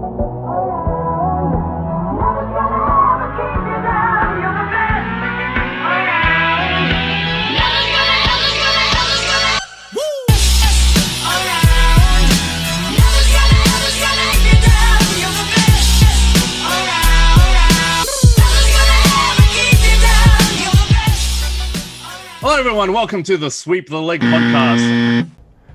Hello everyone, welcome to the Sweep the Leg podcast.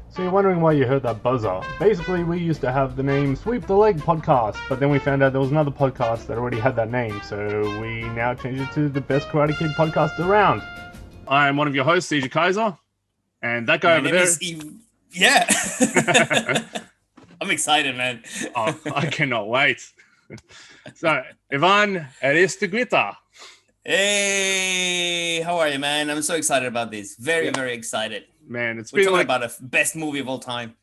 So you're wondering why you heard that buzzer. Basically, we used to have the name Sweep the Leg podcast, but then we found out there was another podcast that already had that name, so we now changed it to the best Karate Kid podcast around. I'm one of your hosts, Seizure Kaiser, and that guy over there... Yeah. I'm excited, man. Oh, I cannot wait. So, Ivan Aristeguieta. Hey, how are you, man? I'm so excited about this. Very excited. Man, it's We're been talking like about the best movie of all time.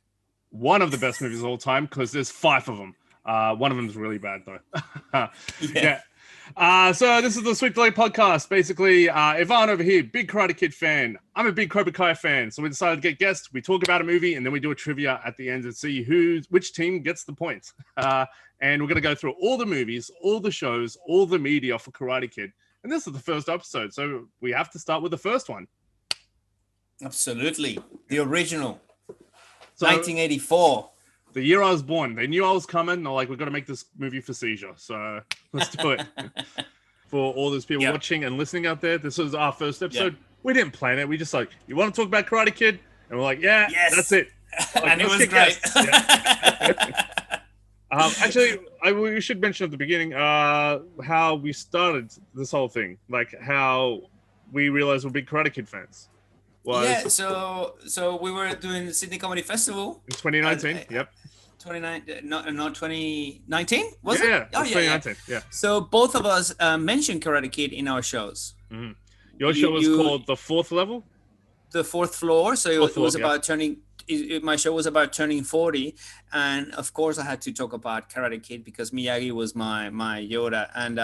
one of the best movies of all time because there's 5 of them. One of them is really bad though. Yeah. So this is the Sweep the Leg podcast. Basically, Ivan over here, big Karate Kid fan. I'm a big Cobra Kai fan. So we decided to get guests. We talk about a movie and then we do a trivia at the end to see which team gets the points. And we're going to go through all the movies, all the shows, all the media for Karate Kid. And this is the first episode, so we have to start with the first one. Absolutely. The original. So, 1984. The year I was born. They knew I was coming. They're like, we've got to make this movie for Seizure. So let's do it. For all those people watching and listening out there, this was our first episode. We didn't plan it. We just like, you want to talk about Karate Kid? And we're like, yes. That's it. Like, and it was great. Actually, we should mention at the beginning how we started this whole thing, like how we realized we're big Karate Kid fans. So we were doing the Sydney Comedy Festival in 2019. Yep. 2019 was it? Yeah, 2019. Yeah. So both of us mentioned Karate Kid in our shows. Mm-hmm. Your show was called The Fourth Level. The Fourth Floor. So it was about turning. My show was about turning 40, and of course I had to talk about Karate Kid because Miyagi was my Yoda, and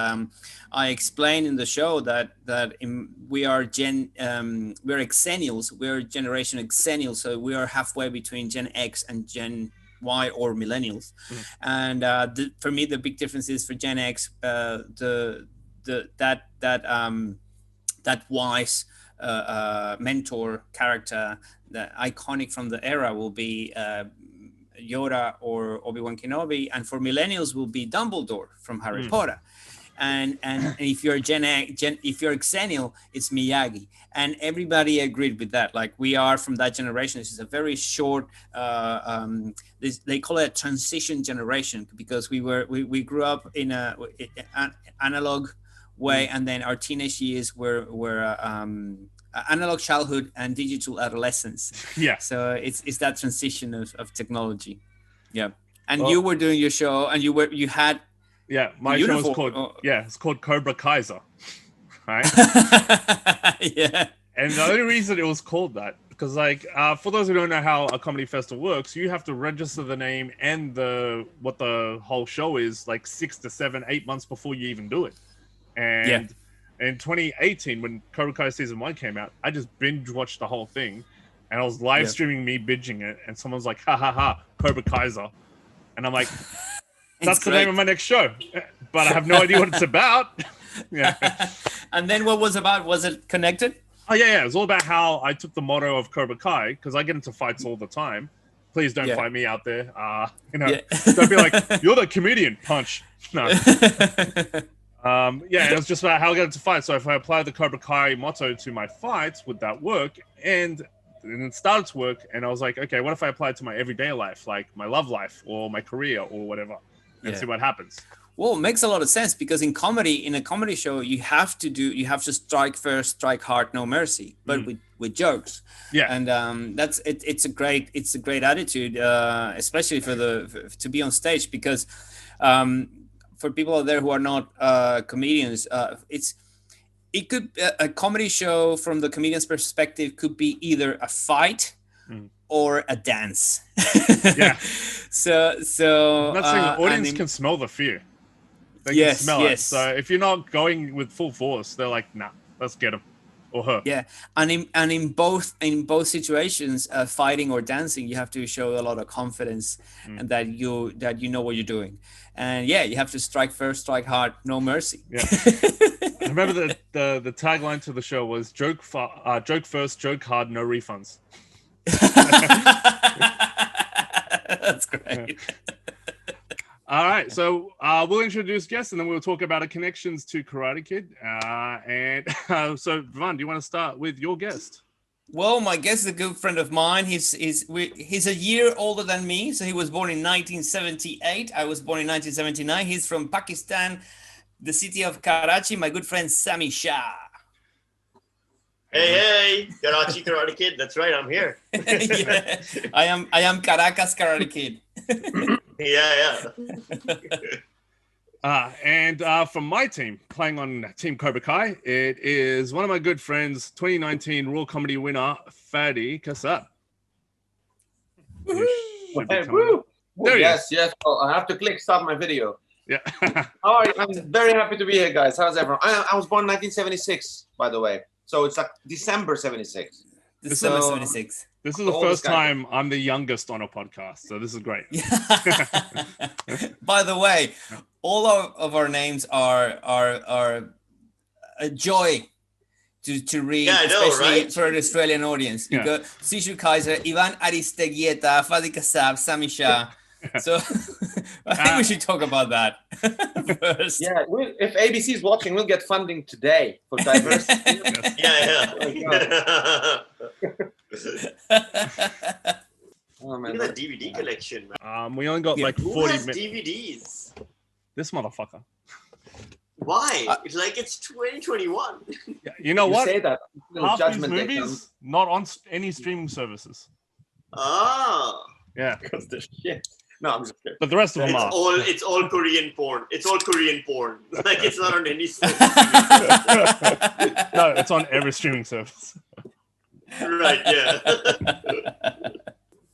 I explained in the show that we are we're Xennials, we're Generation Xennial, so we are halfway between Gen X and Gen Y or Millennials, and for me the big difference is for Gen X, that wise mentor character, the iconic from the era, will be Yoda or Obi-Wan Kenobi, and for millennials will be Dumbledore from Harry Potter. And if you're if you're Xennial, it's Miyagi, and everybody agreed with that. Like, we are from that generation. This is a very short. They call it a transition generation because we grew up in an analog way, and then our teenage years were analog childhood and digital adolescence. Yeah. So it's that transition of technology. Yeah. And you were doing your show, and you had. Yeah, my show was called. It's called Cobra Kaiser, right? Yeah. And the only reason it was called that because, like, for those who don't know how a comedy festival works, you have to register the name and what the whole show is like 6 to 7, 8 months before you even do it. And in 2018, when Cobra Kai season 1 came out, I just binge watched the whole thing, and I was live streaming me binging it, and someone's like, "Ha ha ha, Cobra Kaiser," and I'm like, "That's the name of my next show," but I have no idea what it's about. Yeah. And then what was about? Was it connected? Oh yeah. It was all about how I took the motto of Cobra Kai because I get into fights all the time. Please don't fight me out there. Don't be like, "You're the comedian." Punch. No. It was just about how I got into fight. So if I apply the Cobra Kai motto to my fights, would that work? And it started to work. And I was like, okay, what if I apply it to my everyday life, like my love life or my career or whatever, and see what happens? Well, it makes a lot of sense because in a comedy show, you have to strike first, strike hard, no mercy, but with jokes. Yeah. And it's a great attitude, especially to be on stage because, for people out there who are not comedians, it could a comedy show from the comedian's perspective could be either a fight or a dance. Yeah. So I'm not saying the audience can smell the fear. They can smell it. So if you're not going with full force, they're like, "Nah, let's get them." or her. Yeah, and in both situations, fighting or dancing, you have to show a lot of confidence and that you know what you're doing. And yeah, you have to strike first, strike hard, no mercy. Yeah. I remember the tagline to the show was joke first, joke hard, no refunds. That's great. All right, so we'll introduce guests and then we'll talk about our connections to Karate Kid. So, Vivan, do you want to start with your guest? Well, my guest is a good friend of mine. He's a year older than me, so he was born in 1978. I was born in 1979. He's from Pakistan, the city of Karachi. My good friend Sami Shah. Hey, Karachi Karate Kid. That's right, I'm here. Yeah, I am Caracas Karate Kid. Yeah. And from my team, playing on Team Cobra Kai, it is one of my good friends, 2019 Raw Comedy winner, Fady Kassab. Woo! Yes. Oh, I have to click stop my video. Yeah. All right, I'm very happy to be here, guys. How's everyone? I was born in 1976, by the way. So it's like December 76. December 76. This is the first time I'm the youngest on a podcast, so this is great. By the way, all of our names are a joy to read, especially right? For the Australian audience. You got Seizure Kaiser, Ivan Aristeguieta, Fady Kassab, Sami Shah. So I think we should talk about that first. Yeah, if ABC is watching, we'll get funding today for diversity. Yeah. Oh, man. Look at that DVD collection, man. We only got like 40 minutes. DVDs. This motherfucker. Why? It's 2021. Yeah, you know what? Say that. Half these movies not on any streaming services. Ah. Yeah. Because the shit. No, I'm just kidding. But the rest of them are. It's all Korean porn. It's all Korean porn. Like it's not on any service. No, it's on every streaming service. Right, yeah.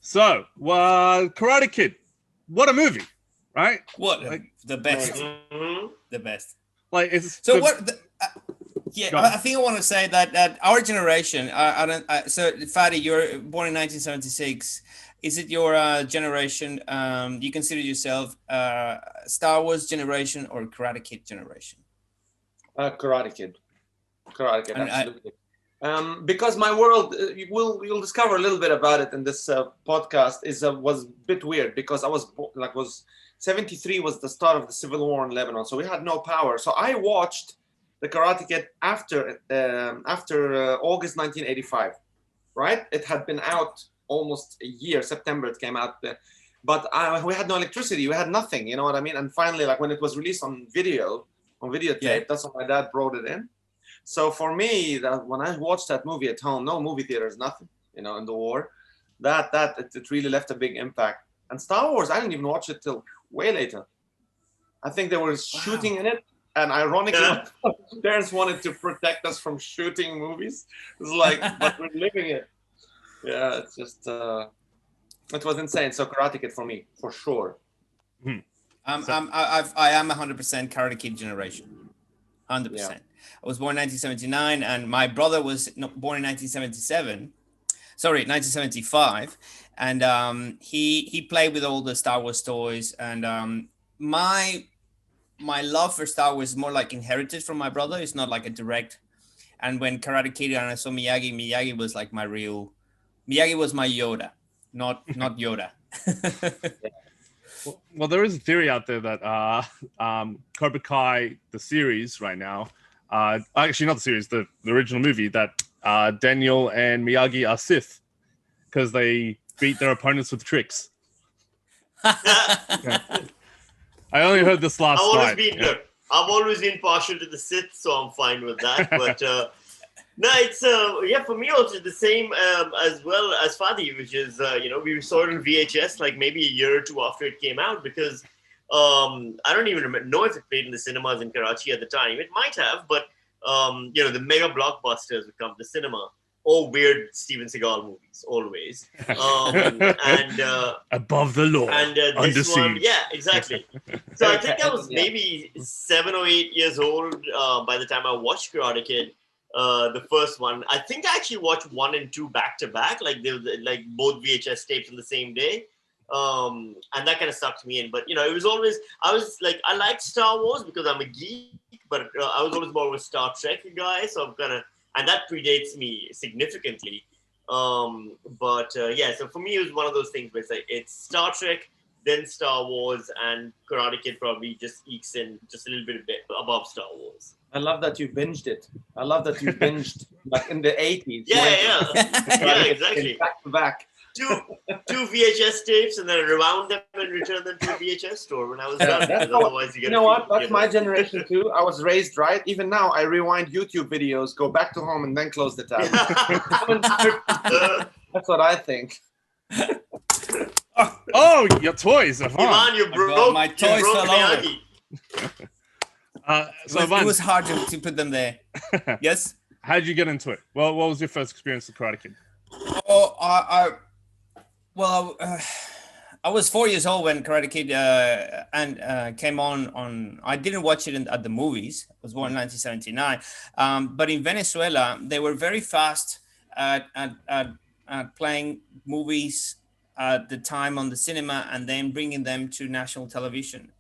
So, Karate Kid. What a movie, right? What? The best. Mm-hmm. The best. Like it's so I think I want to say that our generation. So Fady, you're born in 1976. Is it your generation? You consider yourself Star Wars generation or Karate Kid generation? Karate Kid, absolutely. Because my world, you'll discover a little bit about it in this podcast. Was a bit weird because I was 73 was the start of the civil war in Lebanon, so we had no power. So I watched the Karate Kid after August 1985. Right, it had been out almost a year. September it came out, but we had no electricity. We had nothing. You know what I mean? And finally, like when it was released on videotape, that's when my dad brought it in. So for me, that when I watched that movie at home, no movie theaters, nothing. You know, in the war, it really left a big impact. And Star Wars, I didn't even watch it till way later. I think they were shooting in it, and ironically, parents wanted to protect us from shooting movies. It's like, but we're living it. Yeah, it's just it was insane. So Karate Kid for me, for sure. I am 100% Karate Kid generation, 100%. Yeah. I was born in 1979, and my brother was born in 1975, and he played with all the Star Wars toys, and my love for Star Wars is more like inherited from my brother. It's not like a direct. And when Karate Kid and I saw Miyagi was like Miyagi was my Yoda, not Yoda. Well, there is a theory out there that Cobra Kai, the series right now, actually not the series, the original movie, that Daniel and Miyagi are Sith because they beat their opponents with tricks. Yeah. I only heard this last night. I've always been partial to the Sith, so I'm fine with that. But no, it's for me also the same as well as Fady, which is we saw it on VHS like maybe a year or two after it came out because I don't even know if it played in the cinemas in Karachi at the time. It might have, but the mega blockbusters would come to the cinema. Or weird Steven Seagal movies, always. And Above the Law, and this one, yeah, exactly. So I think I was maybe 7 or 8 years old by the time I watched Karate Kid. the first one. I think I actually watched 1 and 2 back to back, like they were like both VHS tapes on the same day. And that kind of sucked me in. But you know, it was always I liked Star Wars because I'm a geek, but I was always more of a Star Trek guy. So I'm and that predates me significantly. Yeah, so for me it was one of those things where it's Star Trek, then Star Wars, and Karate Kid probably just ekes in just a little bit above Star Wars. I love that you binged it. I love that you binged like in the 80s. Yeah, exactly. Back to back. Two VHS tapes, and then I rewound them and returned them to a VHS store when I was done. Because otherwise, you know what? That's my generation too. I was raised right. Even now, I rewind YouTube videos, go back to home, and then close the tab. That's what I think. Oh, your toys, Ivan, you broke my toys fell over. It was hard to put them there. Yes. How did you get into it? Well, what was your first experience with Karate Kid? Oh, I was 4 years old when Karate Kid came on. I didn't watch it at the movies. I was born in 1979. But in Venezuela, they were very fast at playing movies at the time on the cinema and then bringing them to national television.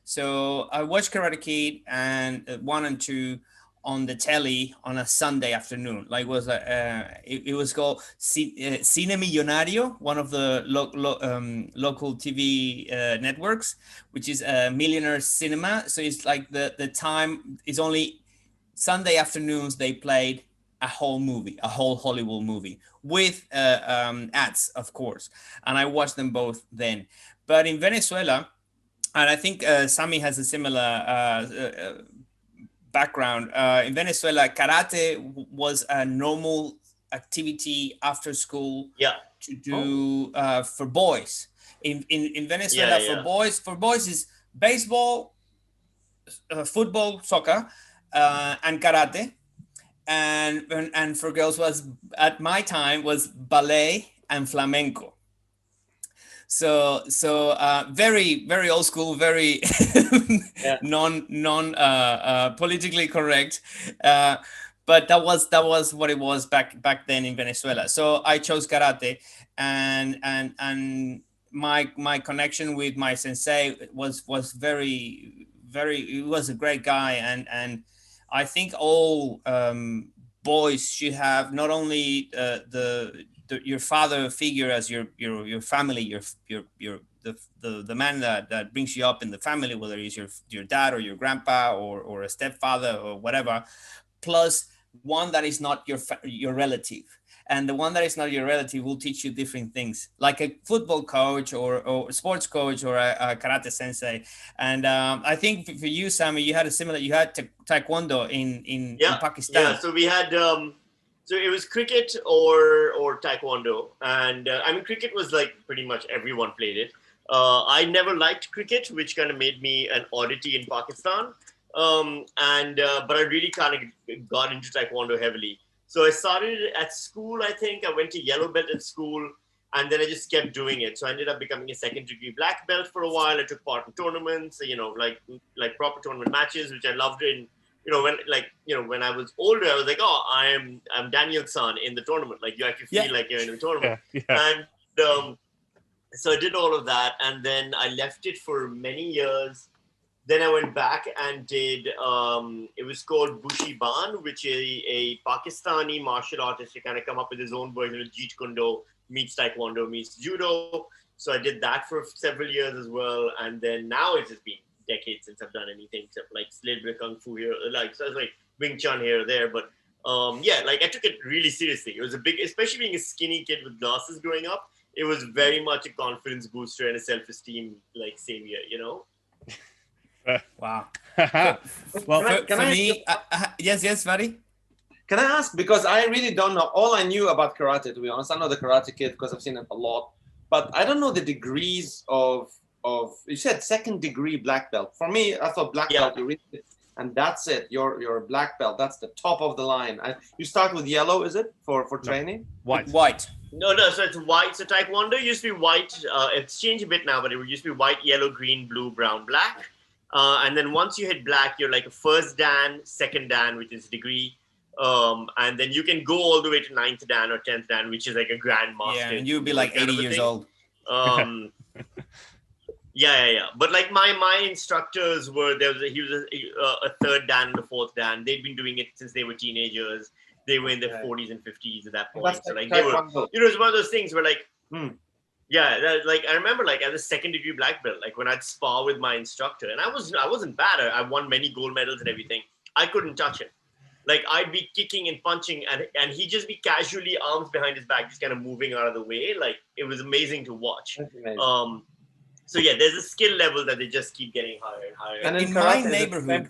So I watched Karate Kid and 1 and 2 on the telly on a Sunday afternoon. Like it was called Cine Millonario, one of the local TV networks, which is Millionaire Cinema. So it's like the time is only Sunday afternoons. They played a whole movie, a whole Hollywood movie with ads, of course. And I watched them both then. But in Venezuela, and I think Sami has a similar background. In Venezuela, karate was a normal activity after school to do for boys. In Venezuela, for boys is baseball, football, soccer, and karate. And for girls was, at my time, was ballet and flamenco. So very, very old school, very non politically correct, but that was what it was back then in Venezuela. So I chose karate, and my connection with my sensei was very, very. He was a great guy, and I think all boys should have not only your father figure as your family, the man that brings you up in the family, whether it's your dad or your grandpa or a stepfather or whatever, plus one that is not your relative. And the one that is not your relative will teach you different things, like a football coach or a sports coach or a karate sensei. And I think for you, Sami, you had taekwondo in Pakistan. Yeah, so we had so it was cricket or taekwondo, and I mean cricket was like pretty much everyone played it. I never liked cricket, which kind of made me an oddity in Pakistan. But I really kind of got into taekwondo heavily. So I started at school. I think I went to yellow belt at school, and then I just kept doing it. So I ended up becoming a second degree black belt for a while. I took part in tournaments, like proper tournament matches, which I loved. When I was older, I was like, oh, I'm Daniel-san in the tournament. Like you actually feel like you're in the tournament. And so I did all of that, and then I left it for many years. Then I went back and did, it was called Bushiban, which is a Pakistani martial artist to kind of come up with his own version of Jeet Kune Do meets Taekwondo meets Judo. So I did that for several years as well. And then now it's just been decades since I've done anything except like a little bit of Kung Fu here. So I was like Wing Chun here or there. But I took it really seriously. It was especially being a skinny kid with glasses growing up, it was very much a confidence booster and a self-esteem like savior, Wow. Well, yes, Fady? Can I ask, because I really don't know, all I knew about karate, to be honest, I know the Karate Kid because I've seen it a lot, but I don't know the degrees of you said second degree black belt. For me, I thought black belt, you read it, and that's it. You're black belt. That's the top of the line. You start with yellow, is it, for training? White. No, so it's white. So Taekwondo used to be white. It's changed a bit now, but it used to be white, yellow, green, blue, brown, black. And then once you hit black, you're like a first dan, second dan, which is degree, And then you can go all the way to 9th Dan or 10th Dan, which is like a grandmaster. Yeah, and you'd be like 80 years old. Yeah. But like my instructors were he was a 3rd Dan and a 4th Dan. They'd been doing it since they were teenagers. They were in their 40s and 50s at that point. So like they were, it's one of those things where like, like I remember like as a 2nd degree black belt, like when I'd spar with my instructor, and I wasn't bad. I won many gold medals and everything. I couldn't touch him. Like I'd be kicking and punching, and he'd just be casually arms behind his back, just kind of moving out of the way. Like it was amazing to watch. So yeah, there's a skill level that they just keep getting higher and higher. And in my neighborhood,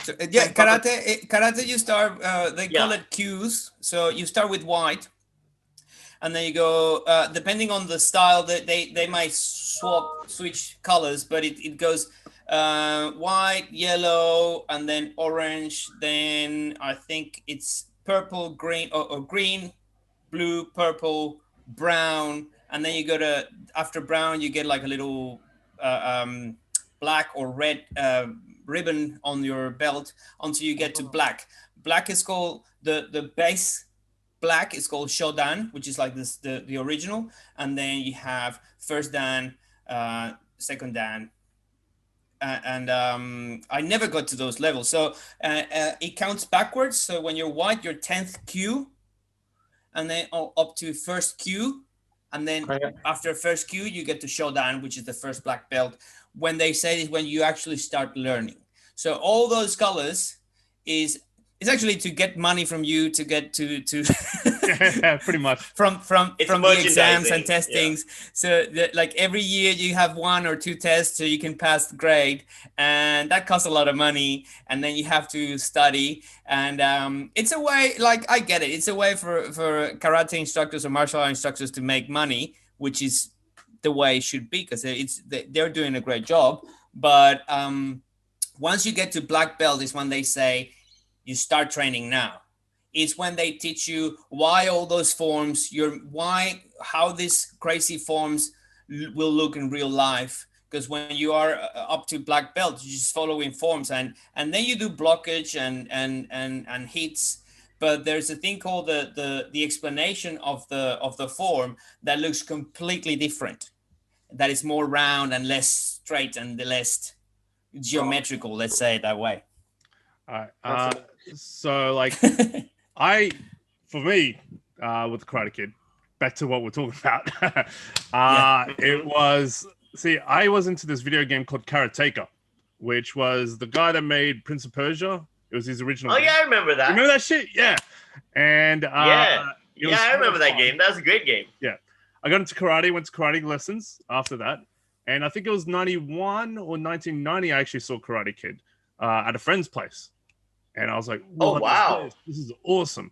so, karate, you start. They call it cues. So you start with white, and then you go. Depending on the style, that they might switch colors, but it goes white, yellow, and then orange. Then I think it's purple, green, or green, blue, purple, brown. And then you go to, after brown, you get like a little black or red ribbon on your belt until you get to black. Black is called, the base black is called Shodan, which is like this, the original. And then you have 1st Dan, 2nd Dan. And I never got to those levels. So it counts backwards. So when you're white, you're 10th Q, and then up to 1st Q. And then after 1st Q, you get to Shodan, which is the 1st black belt. When they say it, when you actually start learning. So all those colors is actually to get money from you to get to pretty much from the exams and testings. So like every year you have 1 or 2 tests so you can pass the grade, and that costs a lot of money. And then you have to study, and it's a way, like I get it, it's a way for karate instructors or martial art instructors to make money, which is the way it should be, because they're doing a great job. But once you get to black belt is when they say you start training now. It's when they teach you why all those forms, how these crazy forms will look in real life. Because when you are up to black belt, you're just following forms, and then you do blockage and hits. But there's a thing called the explanation of the form that looks completely different. That is more round and less straight and less geometrical. Let's say it that way. All right. So like for me, with the Karate Kid, back to what we're talking about. It was, I was into this video game called Karateka, which was the guy that made Prince of Persia. It was his original game. I remember that. Remember that shit? Yeah. And I remember that game. That was a great game. Yeah. I got into karate, went to karate lessons after that. And I think it was 91 or 1990, I actually saw Karate Kid at a friend's place. And I was like, oh, wow, this is awesome.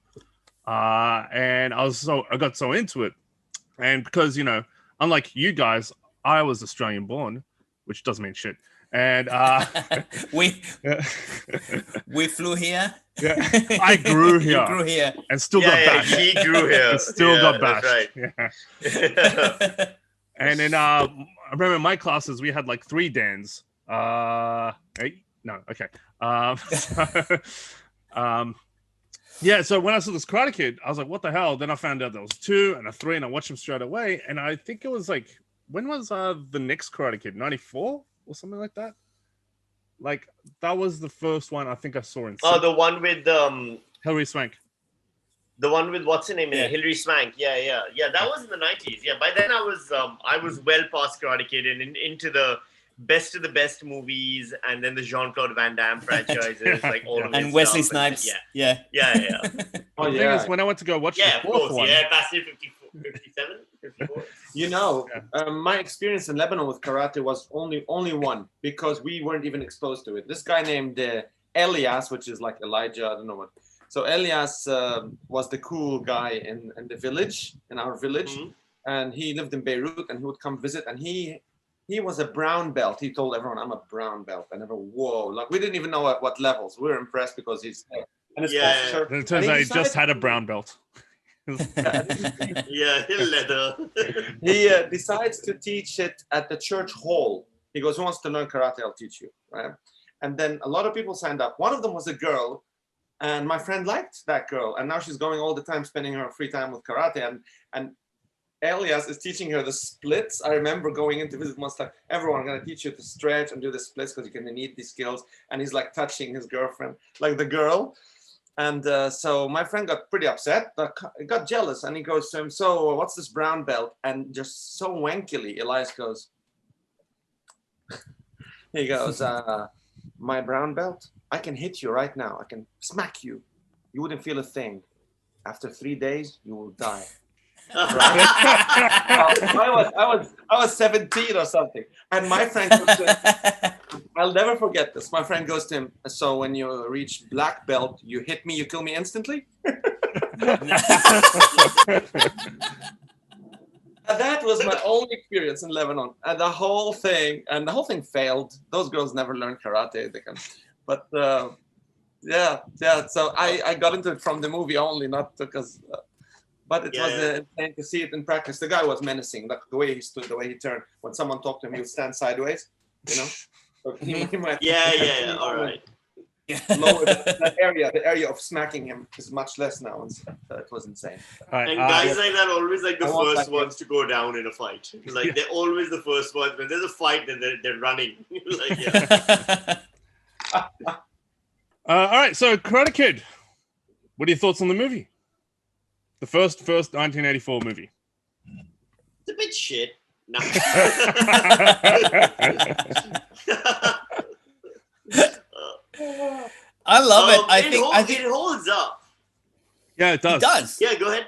And I got so into it. And because, unlike you guys, I was Australian born, which doesn't mean shit. And we flew here. Yeah, I grew here. You grew here. And still got bashed. He grew here. And still got bashed. That's right. Yeah. And then I remember in my classes, we had like 3 Dans. So when I saw this Karate Kid, I was like, what the hell? Then I found out there was 2 and a 3, and I watched them straight away. And I think it was like, when was the next Karate Kid? 94 or something like that? Like, that was the first one I think I saw in. Oh, the one with Hilary Swank. The one with what's her name? Yeah. Hilary Swank. Yeah. That was in the 90s. Yeah, by then I was well past Karate Kid and into the best of the best movies, and then the Jean-Claude Van Damme franchises, like all of it. And Wesley Snipes. Yeah. The thing is, when I went to go watch the fourth one. Yeah, Pacific 57, 54. My experience in Lebanon with karate was only one, because we weren't even exposed to it. This guy named Elias, which is like Elijah, I don't know what. So Elias was the cool guy in the village, in our village, and he lived in Beirut, and he would come visit, and he was a brown belt. He told everyone, I'm a brown belt. I never, like we didn't even know at what levels. We were impressed because he's and it turns out he just had a brown belt. Leather. He decides to teach it at the church hall. He goes, who wants to learn karate? I'll teach you, right? And then a lot of people signed up. One of them was a girl, And my friend liked that girl, and now she's going all the time, spending her free time with karate. And Elias is teaching her the splits. I remember going into visit once, like, everyone, I'm gonna teach you to stretch and do the splits because you're gonna need these skills. And he's like touching his girlfriend, like the girl. And so my friend got pretty upset, got jealous, and he goes to him, so what's this brown belt? And just so wankily, Elias goes, he goes, my brown belt? I can hit you right now. I can smack you. You wouldn't feel a thing. After 3 days, you will die. Right? I was 17 or something, and my friend goes to him, I'll never forget this. My friend goes to him, so when you reach black belt, you hit me, you kill me instantly. And that was my only experience in Lebanon, and the whole thing failed. Those girls never learned karate. But yeah. So I got into it from the movie only, not because. But it was insane to see it in practice. The guy was menacing, like the way he stood, the way he turned. When someone talked to him, he would stand sideways, you know. So he might, yeah. All right. Lower the area of smacking him is much less now. And it was insane. Right, and guys like that always like the I first ones to go down in a fight. Like they're always the first ones. When there's a fight, then they're running. Like, yeah. all right, so Karate Kid. What are your thoughts on the movie? The first 1984 movie. It's a bit shit. No. I love it. I think it holds up. Yeah, it does. It does. Yeah, go ahead.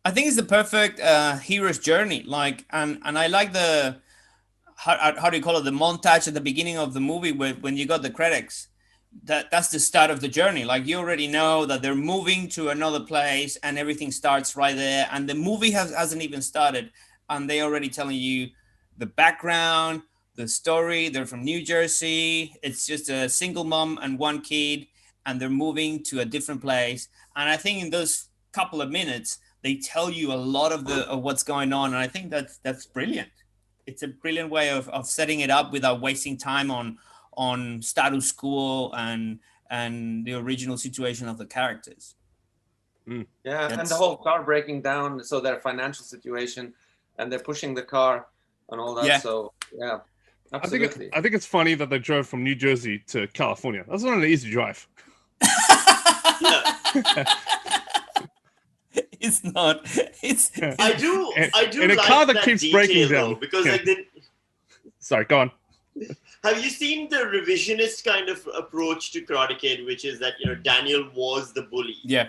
I think it's the perfect hero's journey. Like, and I like the how do you call it, the montage at the beginning of the movie when you got the credits. That's the start of the journey. Like, you already know that they're moving to another place and everything starts right there. And the movie hasn't even started, and they already telling you the background, the story. They're from New Jersey. It's just a single mom and one kid, and they're moving to a different place. And I think in those couple of minutes, they tell you a lot of what's going on. And I think that's brilliant. It's a brilliant way of setting it up without wasting time on status quo and the original situation of the characters. Yeah, and the whole car breaking down, so their financial situation, and they're pushing the car and all that. Yeah. So yeah, absolutely. I think it's funny that they drove from New Jersey to California. That's not an easy drive. It's not. It's. I do in a like car that keeps breaking down. Though, because like Sorry, go on. Have you seen the revisionist kind of approach to Karate Kid, which is that, you know, Daniel was the bully? Yeah.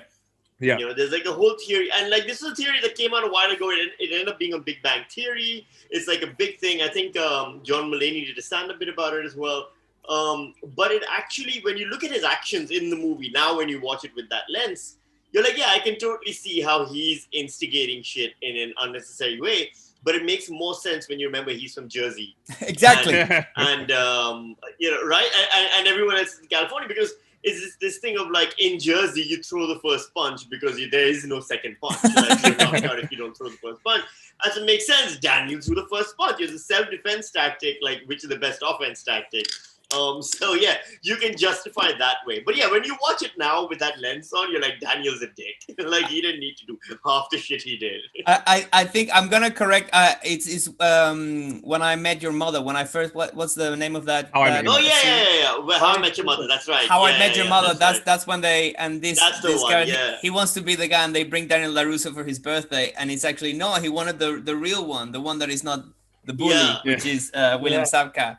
Yeah. You know, there's like a whole theory, and like this is a theory that came out a while ago. It ended up being a Big Bang Theory. It's like a big thing. I think John Mulaney did a stand-up bit about it as well. But it actually, when you look at his actions in the movie now, when you watch it with that lens, you're like, yeah, I can totally see how he's instigating shit in an unnecessary way. But it makes more sense when you remember he's from Jersey. Exactly. And you know, right? And everyone else is in California, because it's this thing of like, in Jersey, you throw the first punch because there is no second punch. Like, you're knocked out if you don't throw the first punch. As it makes sense, Daniel threw the first punch. It's a self-defense tactic, like, which is the best offense tactic. So yeah, you can justify it that way. But yeah, when you watch it now with that lens on, you're like, Daniel's a dick. Like, he didn't need to do half the shit he did. I think I'm gonna correct. It's When I Met Your Mother. When I first, what's the name of that? Oh yeah. Well, How I Met Your Mother. That's right. How I Met Your Mother. That's when they, and this one, guy, yeah. he wants to be the guy, and they bring Daniel LaRusso for his birthday, and it's actually no, he wanted the real one, the one that is not the bully, which is William Zabka.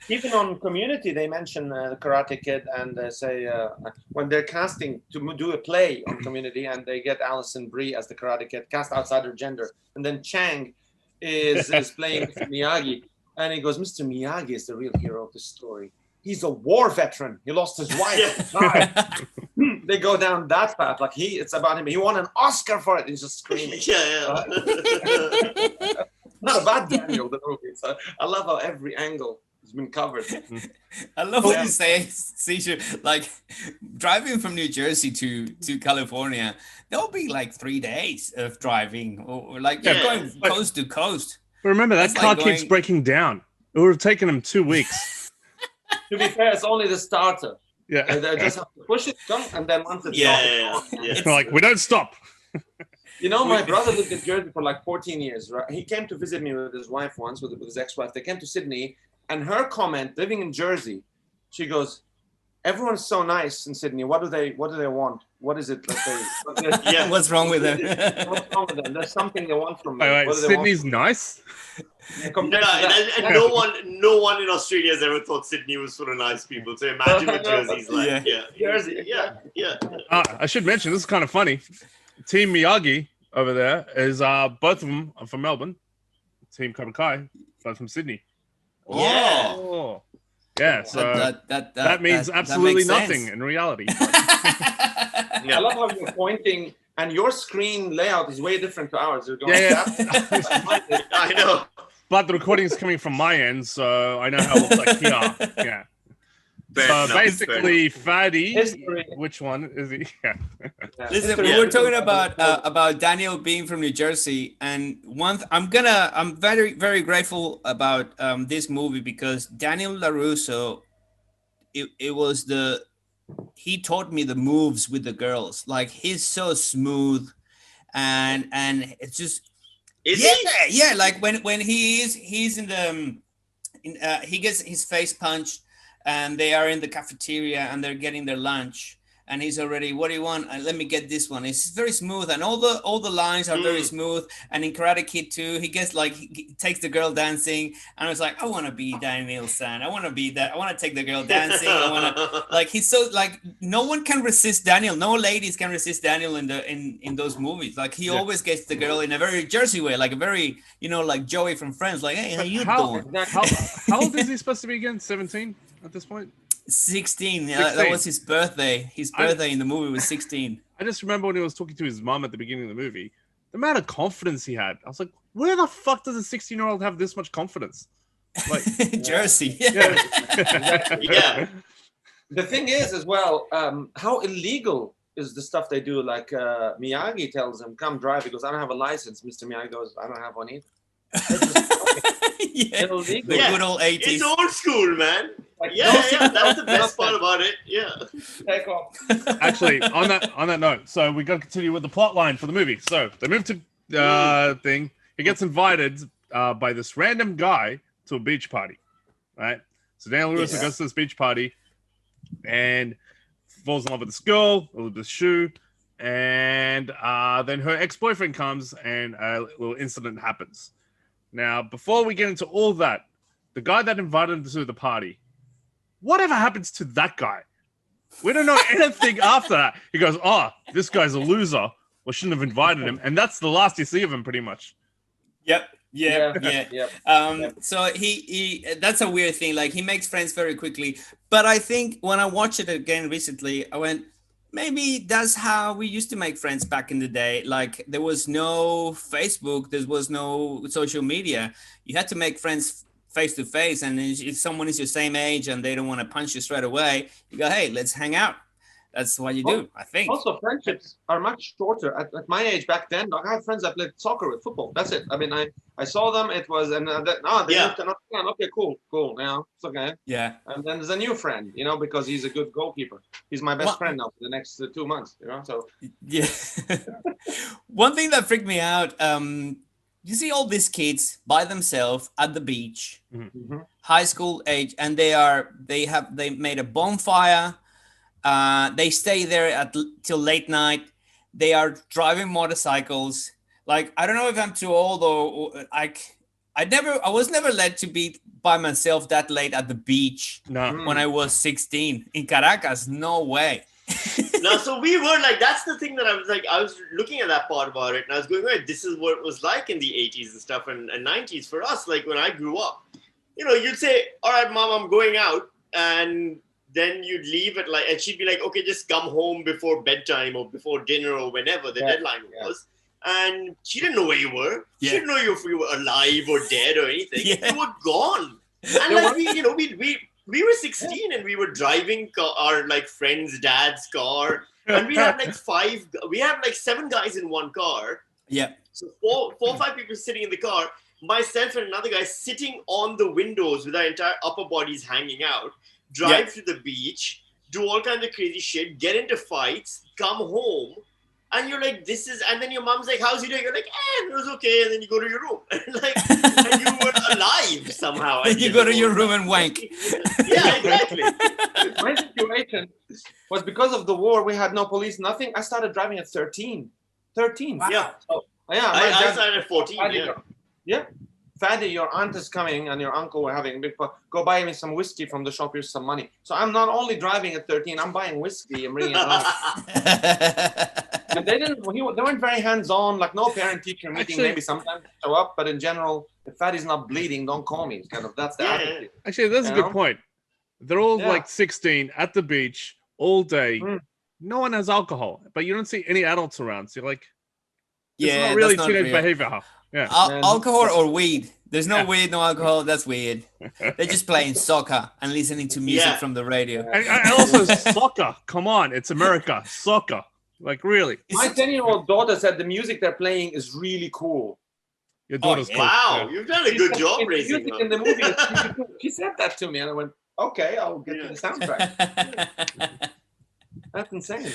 Even on Community, they mention the Karate Kid, and they say when they're casting to do a play on Community, and they get Alison Brie as the Karate Kid, cast outside her gender, and then Chang is playing Miyagi, and he goes, Mr. Miyagi is the real hero of the story. He's a war veteran. He lost his wife. They go down that path. Like, it's about him. He won an Oscar for it. He's just screaming. Not about Daniel, the movie. So I love how every angle has been covered. I love what you say, Seizure. Like, driving from New Jersey to California, there'll be like 3 days of driving, or like you're going coast to coast. But remember, that car keeps breaking down. It would have taken him 2 weeks. To be fair, it's only the starter. Yeah. They just have to push it, come, and then once it's It's like, we don't stop. You know, my brother lived in Jersey for like 14 years, right? He came to visit me with his wife once, with his ex-wife. They came to Sydney, and her comment, living in Jersey, she goes, everyone's so nice in Sydney. What do they want? What is it that they... What's wrong with them? What's wrong with them? There's something they want from me. Wait, Sydney's nice? And no one in Australia has ever thought Sydney was full of nice people. So imagine what Jersey's like. Jersey. Yeah. I should mention, this is kind of funny. Team Miyagi over there is both of them are from Melbourne. Team Cobra Kai, both from Sydney. Oh. Yeah, so that means absolutely nothing in reality. I love how you're pointing, and your screen layout is way different to ours. You're going I know. But the recording is coming from my end, so I know how it looks like here. Yeah. Basically, Fady. Which one is he? Yeah. Listen, we were talking about Daniel being from New Jersey, and I'm very, very grateful about this movie because Daniel LaRusso, he taught me the moves with the girls. Like, he's so smooth, and it's just like when he's in the he gets his face punched. And they are in the cafeteria and they're getting their lunch, and he's already, what do you want? Let me get this one. It's very smooth, and all the lines are very smooth. And in Karate Kid 2, he gets like, he takes the girl dancing, and I was like, I want to be Daniel-san. I want to be that. I want to take the girl dancing. I want to, like, he's so, like, no one can resist Daniel. No ladies can resist Daniel in those movies. Like, he always gets the girl in a very Jersey way, like a very, like Joey from Friends, like, hey, how you doing? How old is he supposed to be again? 17 at this point? 16. Yeah, that was his birthday. His birthday in the movie was 16. I just remember when he was talking to his mom at the beginning of the movie, the amount of confidence he had. I was like, where the fuck does a 16-year-old have this much confidence? Like, Jersey. Yeah. The thing is, as well, how illegal is the stuff they do? Like, Miyagi tells him, come drive. He goes, I don't have a license. Mr. Miyagi goes, I don't have one either. The good old 80s. It's old school, man. Like, that's the best part about it. Yeah. Take off. Actually, on that note, so we got to continue with the plot line for the movie. So they move to thing. He gets invited by this random guy to a beach party, right? So Daniel Lewis goes to this beach party and falls in love with this girl, Elizabeth Shue, and then her ex-boyfriend comes and a little incident happens. Now, before we get into all that, the guy that invited him to the party, whatever happens to that guy? We don't know anything after that. He goes, this guy's a loser. We shouldn't have invited him. And that's the last you see of him, pretty much. Yep. So he that's a weird thing. Like, he makes friends very quickly. But I think when I watched it again recently, I went, maybe that's how we used to make friends back in the day. Like, there was no Facebook, there was no social media. You had to make friends face to face, and if someone is your same age and they don't want to punch you straight away, you go, hey, let's hang out. That's what you do, I think. Also, friendships are much shorter. At my age back then, I had friends that played soccer with football. That's it. I mean, I saw them. It was, and okay, cool. It's okay. Yeah. And then there's a new friend, because he's a good goalkeeper. He's my best friend now for the next 2 months, So. Yeah. One thing that freaked me out, you see all these kids by themselves at the beach, high school age, and they made a bonfire. They stay there till late night. They are driving motorcycles. Like, I don't know if I'm too old or I was never led to be by myself that late at the beach. No. When I was 16 in Caracas. No way. No, so we were like, that's the thing that I was looking at that part about it, and I was going, wait, this is what it was like in the 80s and stuff and 90s for us. Like, when I grew up, you'd say, all right, mom, I'm going out, and then you'd leave at and she'd be like, okay, just come home before bedtime or before dinner or whenever the deadline was. And she didn't know where you were. She didn't know if you were alive or dead or anything. You were gone. And like, we were 16 and we were driving our friend's dad's car, and we had we had 7 guys in one car. Yeah. So four or five people sitting in the car, myself and another guy sitting on the windows with our entire upper bodies hanging out, drive to the beach, do all kinds of crazy shit, get into fights, come home, and you're like, this is, and then your mom's like, how's he doing? You're like, it was okay, and then you go to your room, and you were alive somehow. Then you go to your room and wank. Yeah, exactly. My situation was because of the war. We had no police, nothing. I started driving at 13. 13. Wow. Yeah. So, yeah. I started at 14. Yeah. Fady, your aunt is coming and your uncle were having a big go buy me some whiskey from the shop. Here's some money. So I'm not only driving at 13, I'm buying whiskey and bringing it home. And they weren't very hands-on, like no parent-teacher meeting. Actually, maybe sometimes show up, but in general, if Fady's not bleeding, don't call me. Kind of that's the attitude. Actually, that's a good point. They're all like 16 at the beach all day. No one has alcohol, but you don't see any adults around. So you're like, it's not really teenage behavior. Huh? Yeah. Alcohol or weed. There's no weed, no alcohol. That's weird. They're just playing soccer and listening to music from the radio. And also soccer. Come on, it's America. Soccer. Like, really. My 10-year-old daughter said the music they're playing is really cool. Your daughter's cool. Wow, you've done a good job raising music in the movie. She said that to me, and I went, okay, I'll get to the soundtrack. That's insane.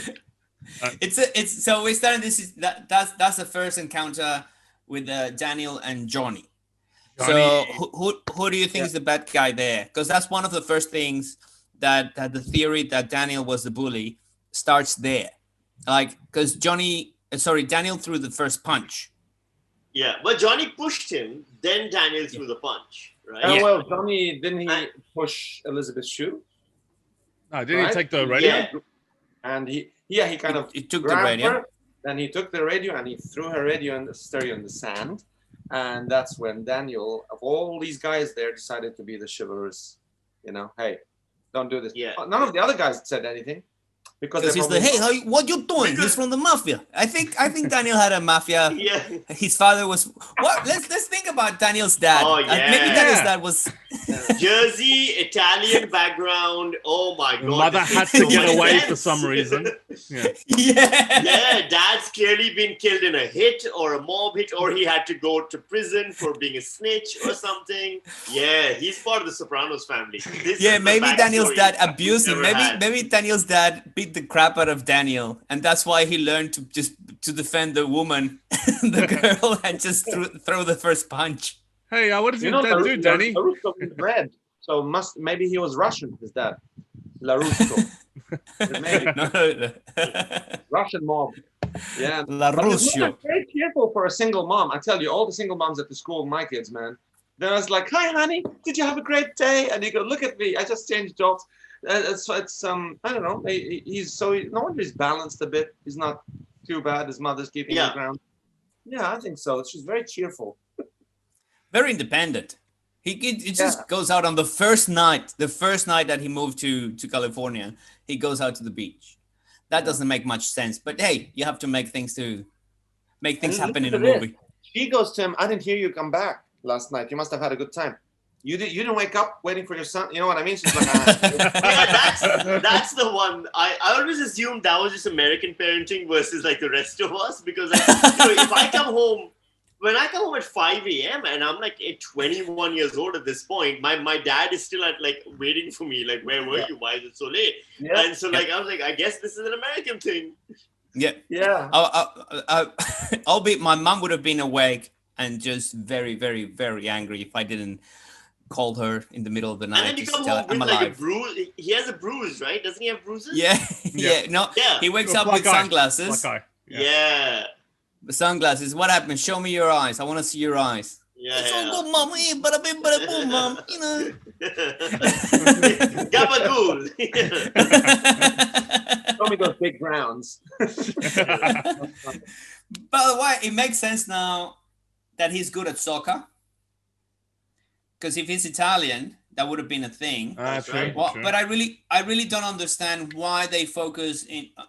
So we're starting that's the first encounter with Daniel and Johnny. So who do you think is the bad guy there? Because that's one of the first things that the theory that Daniel was the bully starts there. Like, because Daniel threw the first punch. Yeah, but Johnny pushed him, then Daniel threw the punch, right? Oh, well, Johnny, didn't he push Elizabeth's shoe? No, didn't he take the radio? Yeah. And he took the radio. Her, then he took the radio and he threw her radio and the stereo in the sand. And that's when Daniel, of all these guys there, decided to be the chivalrous, hey, don't do this. Yeah. None of the other guys said anything. Because he's like, hey, what you doing? He's from the mafia. I think Daniel had a mafia. Yeah. His father was what? Let's think about Daniel's dad. Oh, yeah. Maybe Daniel's dad was Jersey, Italian background. Oh my God. Mother had to get away for some reason. Yeah, dad's clearly been killed in a hit or a mob hit, or he had to go to prison for being a snitch or something. Yeah, he's part of the Sopranos family. Maybe Daniel's dad abused him. Maybe Daniel's dad beat the crap out of Daniel, and that's why he learned to defend the woman, the girl, and just throw the first punch. Hey, what does your dad do, Danny? LaRusso is red, so maybe he was Russian. His dad, LaRusso. Russian mob. Yeah, LaRusso. Very careful for a single mom. I tell you, all the single moms at the school, my kids, man. Then I was like, "Hi, honey, did you have a great day?" And you go, "Look at me, I just changed jobs." It's I don't know. No wonder he's balanced a bit. He's not too bad. His mother's keeping him ground. Yeah, I think so. She's very cheerful. Very independent. He just goes out on the first night that he moved to California. He goes out to the beach. That doesn't make much sense. But hey, you have to make things happen in a movie. She goes to him, "I didn't hear you come back last night. You must have had a good time. You didn't wake up waiting for your son." You know what I mean? She's like, that's the one. I always assumed that was just American parenting versus like the rest of us, because if I come home, when I come home at 5 a.m. and I'm like 21 years old at this point, my dad is still at like waiting for me. Like, where were you? Why is it so late? Yeah. And so I was like, I guess this is an American thing. Yeah. Yeah. Albeit my mom would have been awake and just very, very, very angry if I didn't call her in the middle of the night. And then you come home with like a bruise. He has a bruise, right? Doesn't he have bruises? Yeah. No. Yeah. He wakes up with sunglasses. Yeah. Sunglasses. What happened? Show me your eyes. I want to see your eyes. Yeah. It's all good, mom. Bada bing, bada boom, mom. You know. Gabagool. Show me those big rounds. By the way, it makes sense now that he's good at soccer. Because if he's Italian, that would have been a thing. That's right. Well, but I really don't understand why they focus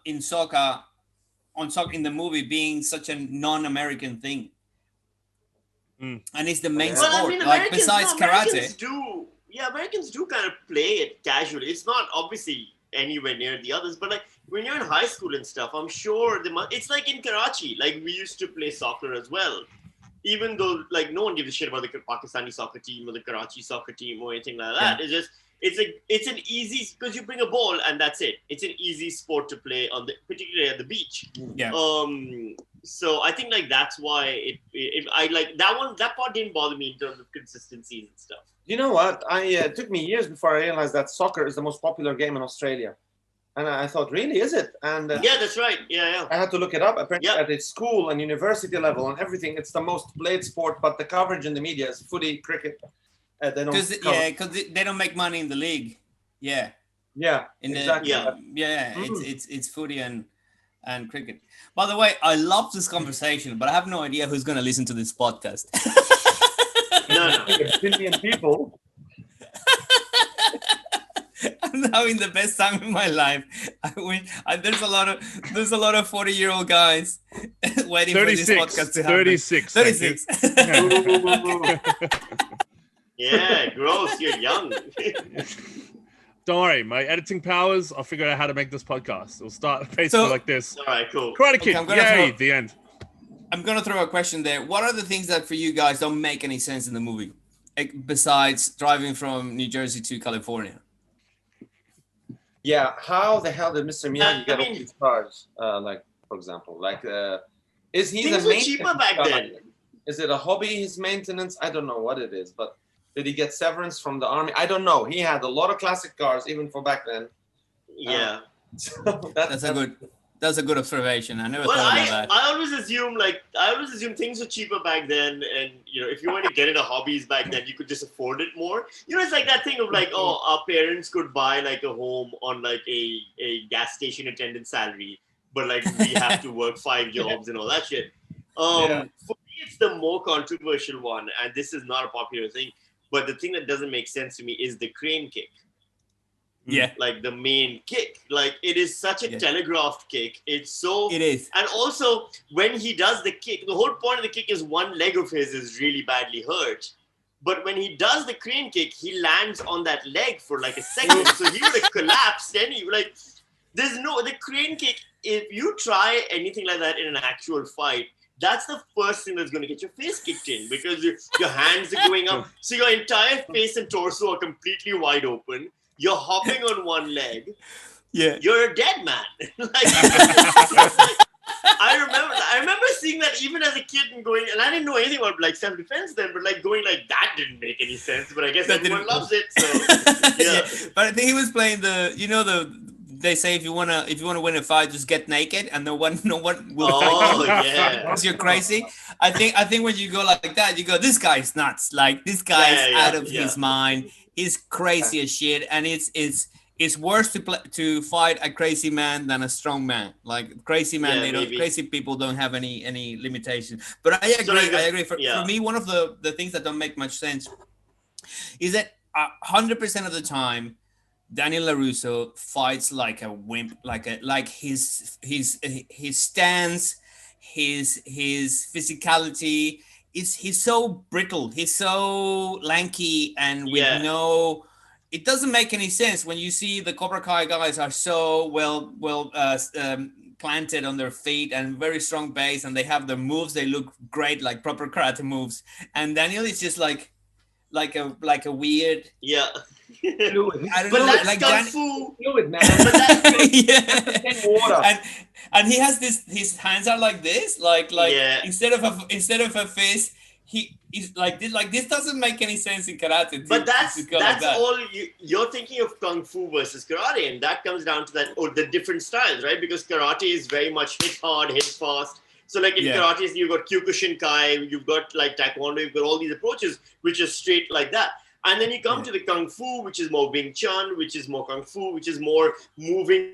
in soccer in the movie being such a non-American thing. And it's the main sport. I mean, like besides karate. Americans do kind of play it casually. It's not obviously anywhere near the others, but like when you're in high school and stuff, I'm sure it's like in Karachi. Like we used to play soccer as well. even though like no one gives a shit about the Pakistani soccer team or the Karachi soccer team or anything like that. It's just it's an easy, because you bring a ball and that's it. It's an easy sport to play on the, particularly at the beach. Yeah. So I think like that's why I like that one. That part didn't bother me in terms of consistencies and stuff. You know what? It took me years before I realized that soccer is the most popular game in Australia. And I thought, really, is it? And yeah, that's right. Yeah. I had to look it up. Apparently, at its school and university level and everything, it's the most played sport. But the coverage in the media is footy, cricket. They don't. Because they don't make money in the league. Yeah. Yeah. Exactly. It's footy and cricket. By the way, I love this conversation, but I have no idea who's going to listen to this podcast. No. A billion people. I'm having the best time in my life. There's a lot of 40-year-old guys waiting for this podcast to happen. 36. Yeah, gross. You're young. Don't worry, my editing powers, I'll figure out how to make this podcast. It'll start basically like this. All right, cool. Karate Kid, yay, the end. I'm going to throw a question there. What are the things that for you guys don't make any sense in the movie, besides driving from New Jersey to California? Yeah, how the hell did Mr. Miyagi get all these cars? Like, for example, like, is he things the were cheaper back then? Is it a hobby, his maintenance? I don't know what it is, but did he get severance from the army? I don't know. He had a lot of classic cars, even for back then. Yeah. So that's a good observation. I never thought about that. I always assume things were cheaper back then, and if you want to get into hobbies back then, you could just afford it more. It's like that thing of like, oh, our parents could buy like a home on like a gas station attendant salary, but like we have to work 5 jobs and all that shit. For me, it's the more controversial one, and this is not a popular thing, but the thing that doesn't make sense to me is the crane kick. Yeah. Like the main kick. Like it is such a telegraphed kick. It is. And also when he does the kick, the whole point of the kick is one leg of his is really badly hurt. But when he does the crane kick, he lands on that leg for like a second. So he would have collapsed anyway. Like the crane kick, if you try anything like that in an actual fight, that's the first thing that's going to get your face kicked in, because your hands are going up. So your entire face and torso are completely wide open. You're hopping on one leg. Yeah. You're a dead man. I remember seeing that even as a kid and going, and I didn't know anything about like self-defense then, but like going like that didn't make any sense. But I guess everyone loves it. So yeah. But I think he was playing they say if you wanna win a fight, just get naked and no one will fight you. Oh yeah. Because you're crazy. I think when you go like that, you go, this guy's nuts. Like this guy's out of his mind. He's crazy as shit, and it's worse to fight a crazy man than a strong man. Like crazy man, crazy people don't have any limitations. But I agree. For me, one of the things that don't make much sense is that 100% of the time, Daniel LaRusso fights like a wimp, like his stance, his physicality. He's so brittle, he's so lanky, and it doesn't make any sense when you see the Cobra Kai guys are so well planted on their feet and very strong base, and they have their moves, they look great, like proper karate moves, and Daniel is just like a weird fluid. I don't but know, that's like kung fu. Fluid, man. But that's yeah. And he has his hands are like this, like instead of a fist, he's like this. Like this doesn't make any sense in karate. But that's all you're thinking of kung fu versus karate, and that comes down to the different styles, right? Because karate is very much hit hard, hit fast. So like in karate, you've got Kyokushinkai, you've got like Taekwondo, you've got all these approaches which are straight like that. And then you come to the Kung Fu, which is more Wing Chun, which is more Kung Fu, which is more moving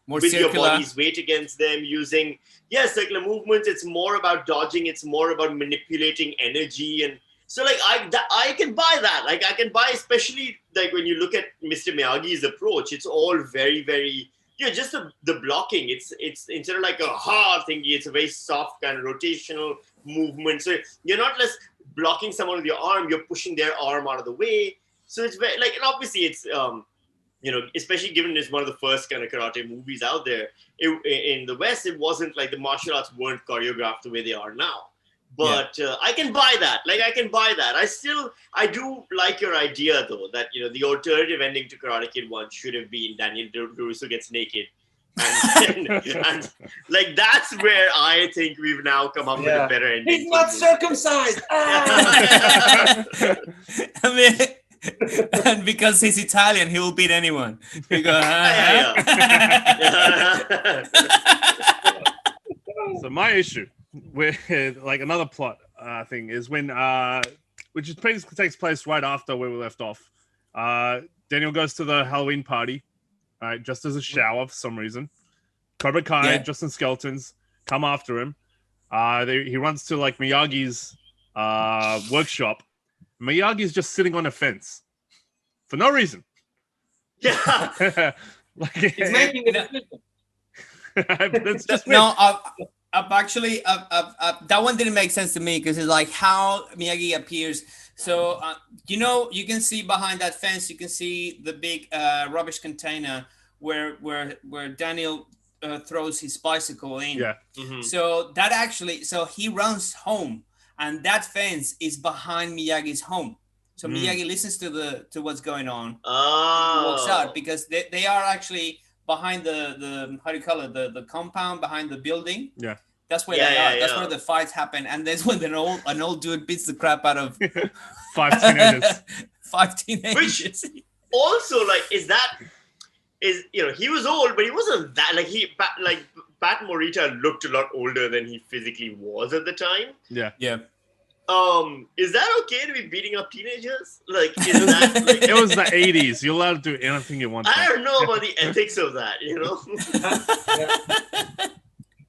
more with circular. Your body's weight against them, using circular movements. It's more about dodging. It's more about manipulating energy. And so like I can buy that. Like I can buy, especially like when you look at Mr. Miyagi's approach, it's all very, very, just the blocking. It's instead of like a hard thingy, it's a very soft kind of rotational movement. So you're not just blocking someone with your arm, you're pushing their arm out of the way. So it's very like, and obviously it's especially given it's one of the first kind of karate movies out there in the West, it wasn't like the martial arts weren't choreographed the way they are now. But I can buy that. Like, I can buy that. I do like your idea, though, that, the alternative ending to Karate Kid 1 should have been Daniel LaRusso gets naked. And like, that's where I think we've now come up with a better ending. He's not circumcised! I mean, and because he's Italian, he will beat anyone. He go, So my issue with like another plot thing is when which is basically takes place right after where we left off. Daniel goes to the Halloween party, right, just as a shower for some reason. Cobra Kai, just in skeletons, come after him. He runs to like Miyagi's workshop. Miyagi's just sitting on a fence for no reason. Yeah. Like, He's making a decision. That's just no, I've actually that one didn't make sense to me because it's like how Miyagi appears. So you can see behind that fence, you can see the big rubbish container where Daniel throws his bicycle in. Yeah. Mm-hmm. So he runs home, and that fence is behind Miyagi's home. So Miyagi listens to what's going on. Walks out because they are actually behind the how do you call it, the compound behind the building. Yeah. That's where they are. That's where the fights happen, and that's when an old dude beats the crap out of 5 teenagers. 5 teenagers. Which also, like, he was old, but he wasn't that, like, Pat Morita looked a lot older than he physically was at the time. Yeah. Yeah. Is that okay to be beating up teenagers? Like, is that like, It was the 80s. You're allowed to do anything you want. I don't know about the ethics of that,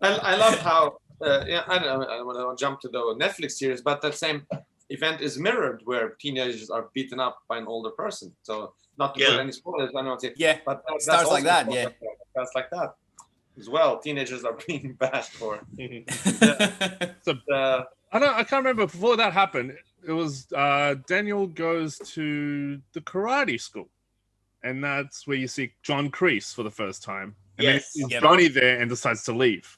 I love how I don't want to jump to the Netflix series, but that same event is mirrored where teenagers are beaten up by an older person. So not to put any spoilers, I don't know. But that's starts like that. Yeah, that's like that as well. Teenagers are being bashed for. I can't remember. Before that happened, it was Daniel goes to the karate school, and that's where you see John Kreese for the first time. And then he's Johnny there and decides to leave.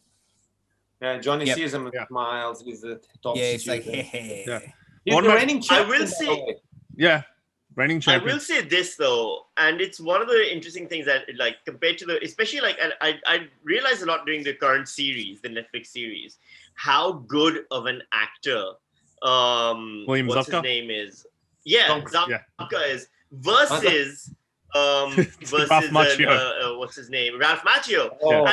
Yeah, Johnny sees him and smiles. He's the top. Yeah, it's like, hey. Yeah. He's the reigning champion. I will say, reigning champion. I will say this though, and it's one of the interesting things that, like, compared to especially like, I realized a lot during the current series, the Netflix series, how good of an actor William what's Zabka? his name is. Zabka is versus Ralph Macchio. what's his name? Ralph Macchio. Oh.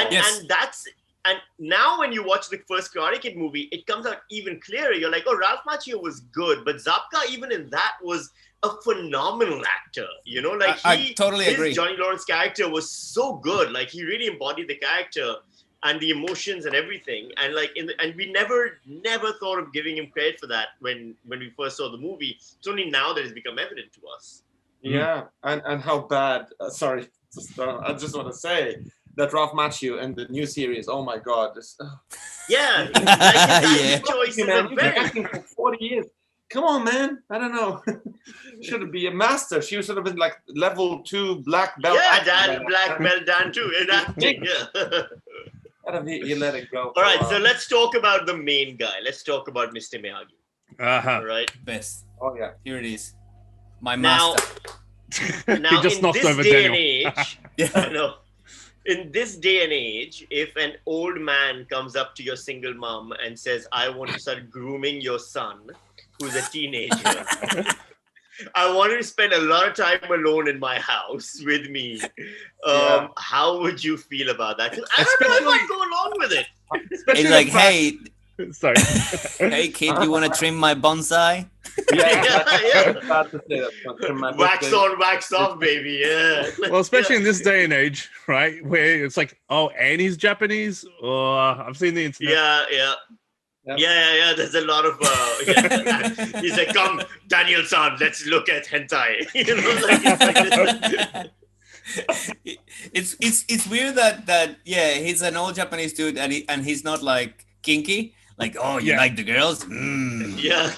And now when you watch the first Karate Kid movie, it comes out even clearer. You're like, oh, Ralph Macchio was good, but Zabka, even in that, was a phenomenal actor. Like, I totally agree. Johnny Lawrence character was so good. Like, he really embodied the character and the emotions and everything. And like, and we never thought of giving him credit for that when we first saw the movie. It's only now that it's become evident to us. Yeah, and how bad. Sorry, I just want to say that Ralph Macchio and the new series. Oh my God! Yeah, like, choices are You've been very. acting for 40 years. Come on, man. I don't know. Should be a master. She should have been like level 2 black belt. Yeah, Dan, black belt Dan too in acting. Yeah. You let it go. All right, so let's talk about the main guy. Let's talk about Mr. Miyagi. All right. Best. Oh yeah. Here it is. My master. Now He just in knocked this over day Daniel. and age, I know. In this day and age, if an old man comes up to your single mom and says, I want to start grooming your son, who's a teenager, I want to spend a lot of time alone in my house with me. How would you feel about that? I don't know if I'd go along with it. It's like, hey, Sorry. hey kid, you want to trim my bonsai? Wax on, wax off, baby. Yeah. Well, especially in this day and age, right? Where it's like, oh, and he's Japanese? Oh, I've seen the internet. Yeah. There's a lot of. He's like, come, Daniel-san, let's look at hentai. It's weird that he's an old Japanese dude and he's not like kinky. Like, oh, you like the girls? Yeah.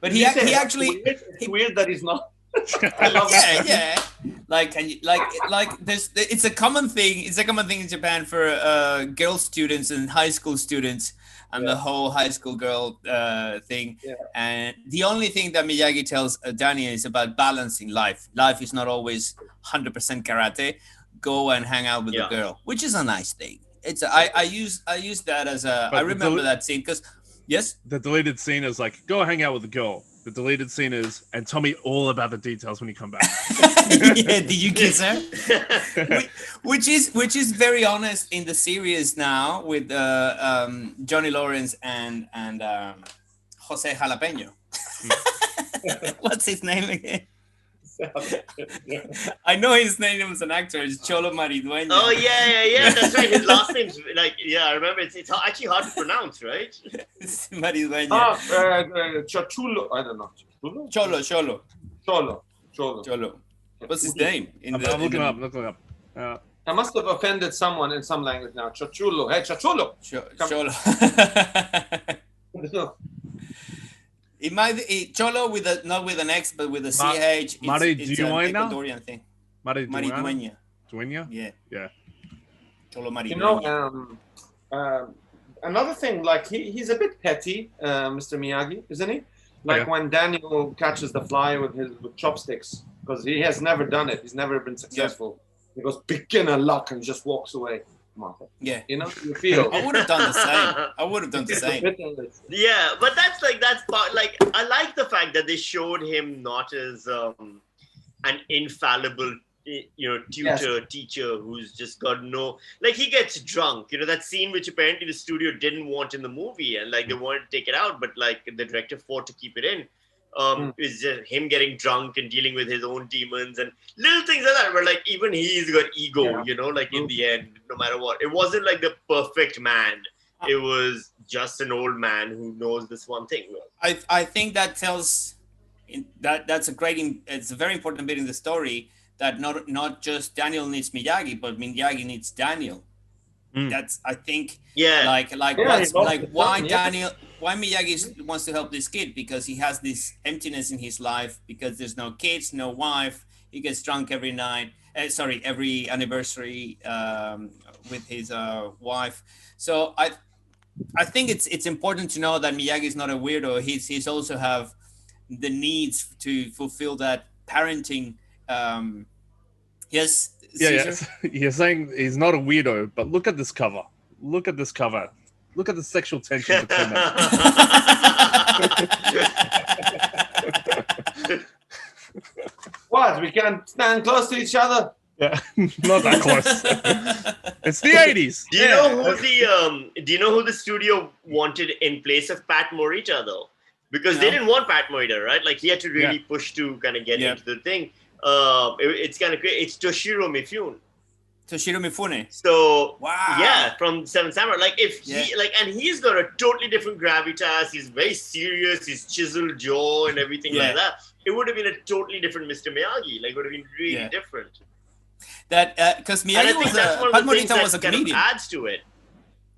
But he actually. It's weird that he's not. I love yeah. Like, it's a common thing. It's a common thing in Japan for girl students and high school students. and the whole high school girl thing. Yeah. And the only thing that Miyagi tells Daniel is about balancing life. Life is not always 100% karate. Go and hang out with the girl, which is a nice thing. It's I use that as a. But I remember that scene because yes, the deleted scene is like, go hang out with the girl. The deleted scene is, and tell me all about the details when you come back. yeah, did you kiss her? which is very honest in the series now with Johnny Lawrence and Jose Jalapeno. What's his name again? I know his name was an actor. It's Cholo Maridueña. Oh yeah. That's right. His last name's like I remember. It's actually hard to pronounce, right? Maridueña. Chachulo. I don't know. Cholo. What's his name? I'm looking up. I must have offended someone in some language now. Chachulo. Hey, Chachulo. Cholo. It might be Cholo with a not with an X but with a CH. It's an Ecuadorian thing. Maridueña. Dueña? Yeah. Cholo Maridueña. You know, another thing, like he's a bit petty, Mr. Miyagi, isn't he? Like when Daniel catches the fly with chopsticks, because he has never done it. He's never been successful. He goes beginner luck and just walks away. Yeah, you know, you feel. I would have done the same. Yeah, but that's part. Like, I like the fact that they showed him not as an infallible, tutor, teacher who's just got no. Like, he gets drunk. You know, that scene which apparently the studio didn't want in the movie, and like they wanted to take it out, but like the director fought to keep it in. Is just him getting drunk and dealing with his own demons and little things like that where like even he's got ego, like in the end, no matter what. It wasn't like the perfect man. It was just an old man who knows this one thing. I think that tells that's it's a very important bit in the story that not just Daniel needs Miyagi, but Miyagi needs Daniel. That's I think why Miyagi wants to help this kid, because he has this emptiness in his life because there's no kids, no wife. He gets drunk every night. Every anniversary with his wife. So I think it's important to know that Miyagi is not a weirdo. He's also have the needs to fulfill that parenting. Yes. Yes. You're saying he's not a weirdo, but look at this cover. Look at the sexual tension between them. What? We can't stand close to each other? Yeah, not that close. It's the 80s. Do you know who the studio wanted in place of Pat Morita though? Because they didn't want Pat Morita, right? Like he had to really push to kind of get into the thing. It's kind of great. It's Toshiro Mifune. So from Seven Samurai. Like and he's got a totally different gravitas. He's very serious. His chiseled jaw and everything like that. It would have been a totally different Mr. Miyagi. Like it would have been really different. That because Miyagi Pat Morita was a comedian. Kind of adds to it.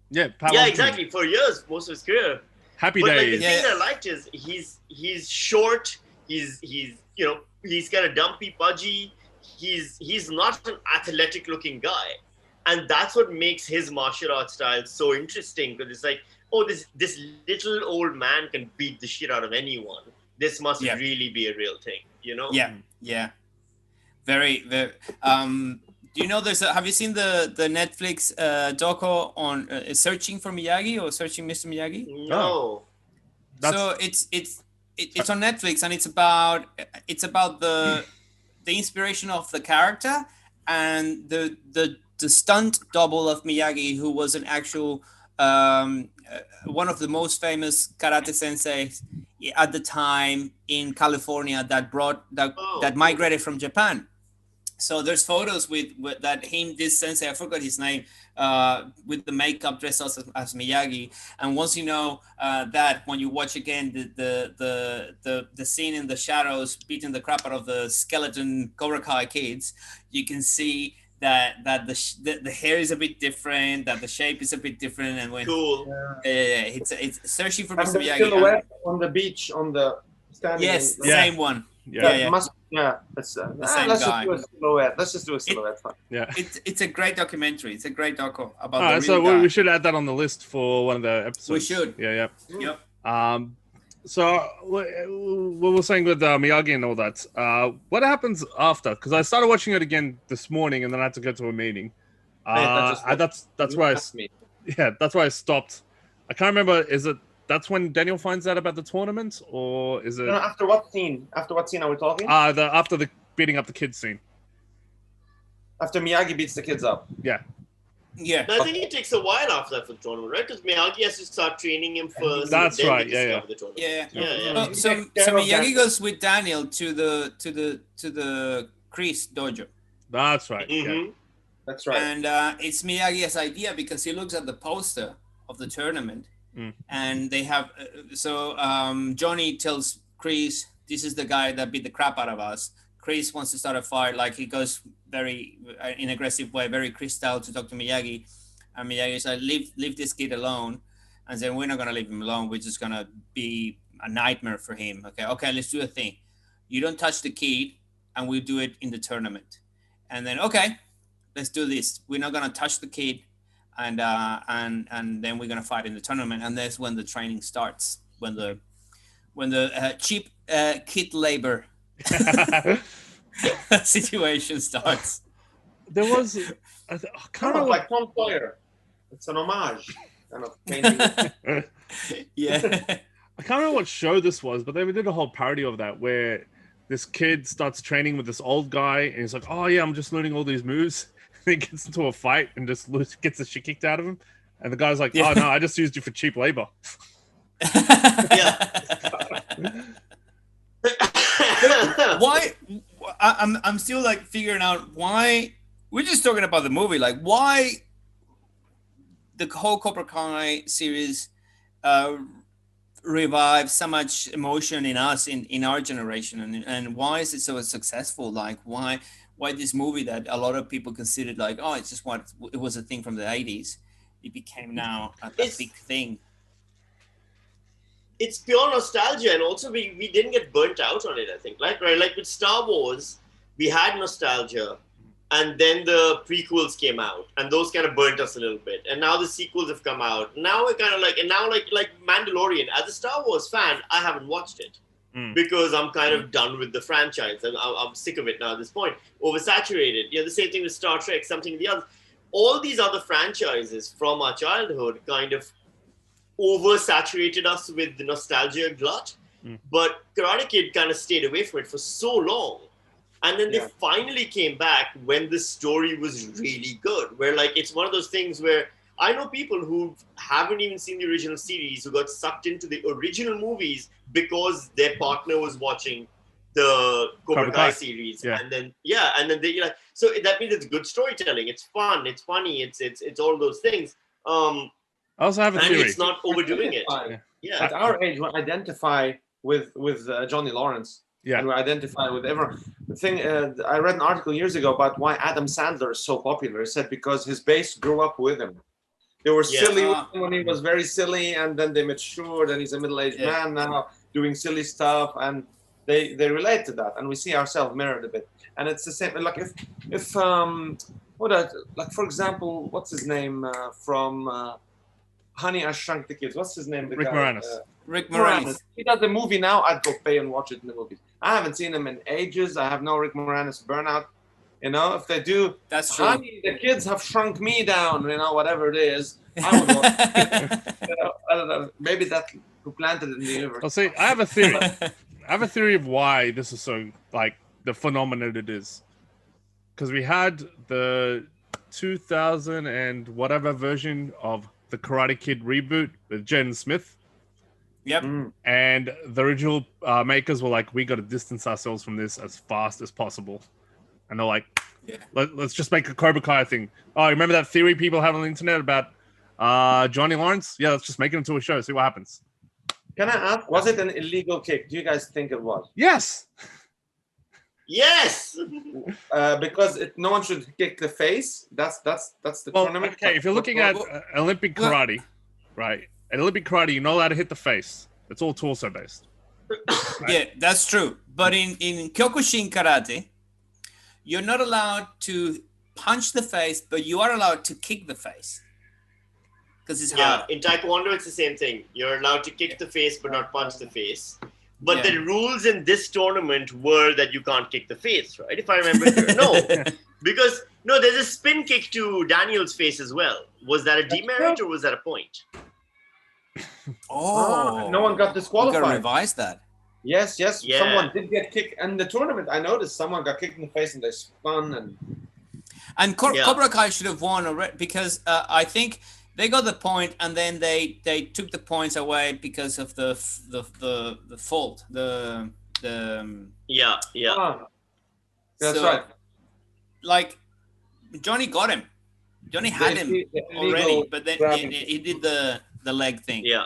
Yeah, exactly. For years, most of his career. Happy but days. Like, the thing I liked is he's short. He's kind of dumpy, pudgy. He's not an athletic looking guy, and that's what makes his martial arts style so interesting, because it's like, oh, this little old man can beat the shit out of anyone. This must really be a real thing, Yeah. Very, very. Do you know have you seen the Netflix doco on Searching for Miyagi or Searching Mr. Miyagi? No. So it's on Netflix, and it's about the inspiration of the character and the stunt double of Miyagi, who was an actual one of the most famous karate senseis at the time in California that migrated from Japan. So there's photos with this sensei, I forgot his name, with the makeup dressed as Miyagi. And once you know that, when you watch again the scene in the shadows beating the crap out of the skeleton Cobra Kai kids, you can see that the hair is a bit different, that the shape is a bit different, and when it's Searching for Mr. Miyagi. Silhouette on the beach on the standing. Yes, same one. Yeah. That's same let's guy. just do a silhouette. Let's just do a silhouette. Fine. Yeah. It's a great documentary. It's a great doco about All the right, real so guy. we should add that on the list for one of the episodes. We should. Yeah. Yep. So we were saying with Miyagi and all that. What happens after? Because I started watching it again this morning, and then I had to go to a meeting. That's why that's why I stopped. I can't remember. That's when Daniel finds out about the tournament, or is it After what scene? After what scene are we talking? after the beating up the kids scene? After Miyagi beats the kids up. Yeah. Yeah. I think it takes a while after that for the tournament, right? Because Miyagi has to start training him first. That's and then right. they Yeah. discover the tournament. Yeah. Yeah. So Miyagi goes with Daniel to the Chris dojo. That's right. Yeah. Mm-hmm. That's right. And it's Miyagi's idea because he looks at the poster of the tournament, and they have Johnny tells Chris, "This is the guy that beat the crap out of us." Chris wants to start a fight, like he goes very in aggressive way, very Chris style to talk to Miyagi, and Miyagi's like, "Leave this kid alone," and then we're not gonna leave him alone. We're just gonna be a nightmare for him. Okay, let's do a thing. You don't touch the kid, and we'll do it in the tournament. And then let's do this. We're not gonna touch the kid, and then we're gonna fight in the tournament. And that's when the training starts. When the cheap kid labor situation starts. There was Kind of like Tom Sawyer. It's an homage. Kind of painting. Yeah. I can't remember what show this was, but they did a whole parody of that where this kid starts training with this old guy, and he's like, "Oh yeah, I'm just learning all these moves." And he gets into a fight and just gets the shit kicked out of him, and the guy's like, "Oh no, I just used you for cheap labor." Why? I'm still like figuring out why. We're just talking about the movie, like why the whole Cobra Kai series revived so much emotion in us in our generation, and why is it so successful? Like why this movie that a lot of people considered like, oh, it's just it was a thing from the 80s, it became now a big thing. It's pure nostalgia, and also we didn't get burnt out on it, I think. Like with Star Wars, we had nostalgia, and then the prequels came out, and those kind of burnt us a little bit. And now the sequels have come out. Now we're kind of like Mandalorian. As a Star Wars fan, I haven't watched it because I'm kind of done with the franchise. I'm sick of it now at this point. Oversaturated. The same thing with Star Trek, something the other. All these other franchises from our childhood kind of oversaturated us with the nostalgia glut. But Karate Kid kind of stayed away from it for so long. And then they finally came back when the story was really good. Where like it's one of those things where I know people who haven't even seen the original series who got sucked into the original movies because their partner was watching the Cobra Kai series. And then they so that means it's good storytelling. It's fun. It's funny. It's all those things. I also have a theory. And it's not overdoing it. At our age, we identify with Johnny Lawrence. Yeah. And we identify with everyone. The thing, I read an article years ago about why Adam Sandler is so popular. It said because his base grew up with him. They were silly when he was very silly, and then they matured, and he's a middle-aged man now doing silly stuff, and they relate to that, and we see ourselves mirrored a bit. And it's the same. Like if for example, what's his name from Honey, I Shrunk the Kids? What's his name? Rick Moranis. Rick Moranis. He does the movie now. I'd go pay and watch it in the movies. I haven't seen him in ages. I have no Rick Moranis burnout. If they do, that's true. Honey, the kids have shrunk me down. Whatever it is, I would watch it. I don't know. Maybe that who planted it in the universe. Well, see, I have a theory. I have a theory of why this is so like the phenomenon it is. Because we had the 2000 and whatever version of the Karate Kid reboot with Jaden Smith. Yep. And the original makers were like, we got to distance ourselves from this as fast as possible. And they're like, let's just make a Cobra Kai thing. Oh, remember that theory people have on the internet about Johnny Lawrence? Yeah, let's just make it into a show, see what happens. Can I ask, was it an illegal kick? Do you guys think it was? Yes. Yes. Because no one should kick the face. That's the tournament. Okay, if you're looking at Olympic karate, right? At Olympic karate, you're not allowed to hit the face. It's all torso based. Yeah, that's true. But in Kyokushin karate, you're not allowed to punch the face, but you are allowed to kick the face because it's hard. In Taekwondo, it's the same thing. You're allowed to kick the face, but not punch the face. But the rules in this tournament were that you can't kick the face, right? If I remember correctly. No, because there's a spin kick to Daniel's face as well. Was that a demerit or was that a point? Oh, no one got you disqualified. gotta revise that. Yes. Yeah. Someone did get kicked. And the tournament, I noticed someone got kicked in the face and they spun. And Cobra Kai should have won already because I think they got the point, and then they took the points away because of the fault. Yeah. That's So, right. Like Johnny got him. Johnny had him already, but then he did the leg thing. Yeah.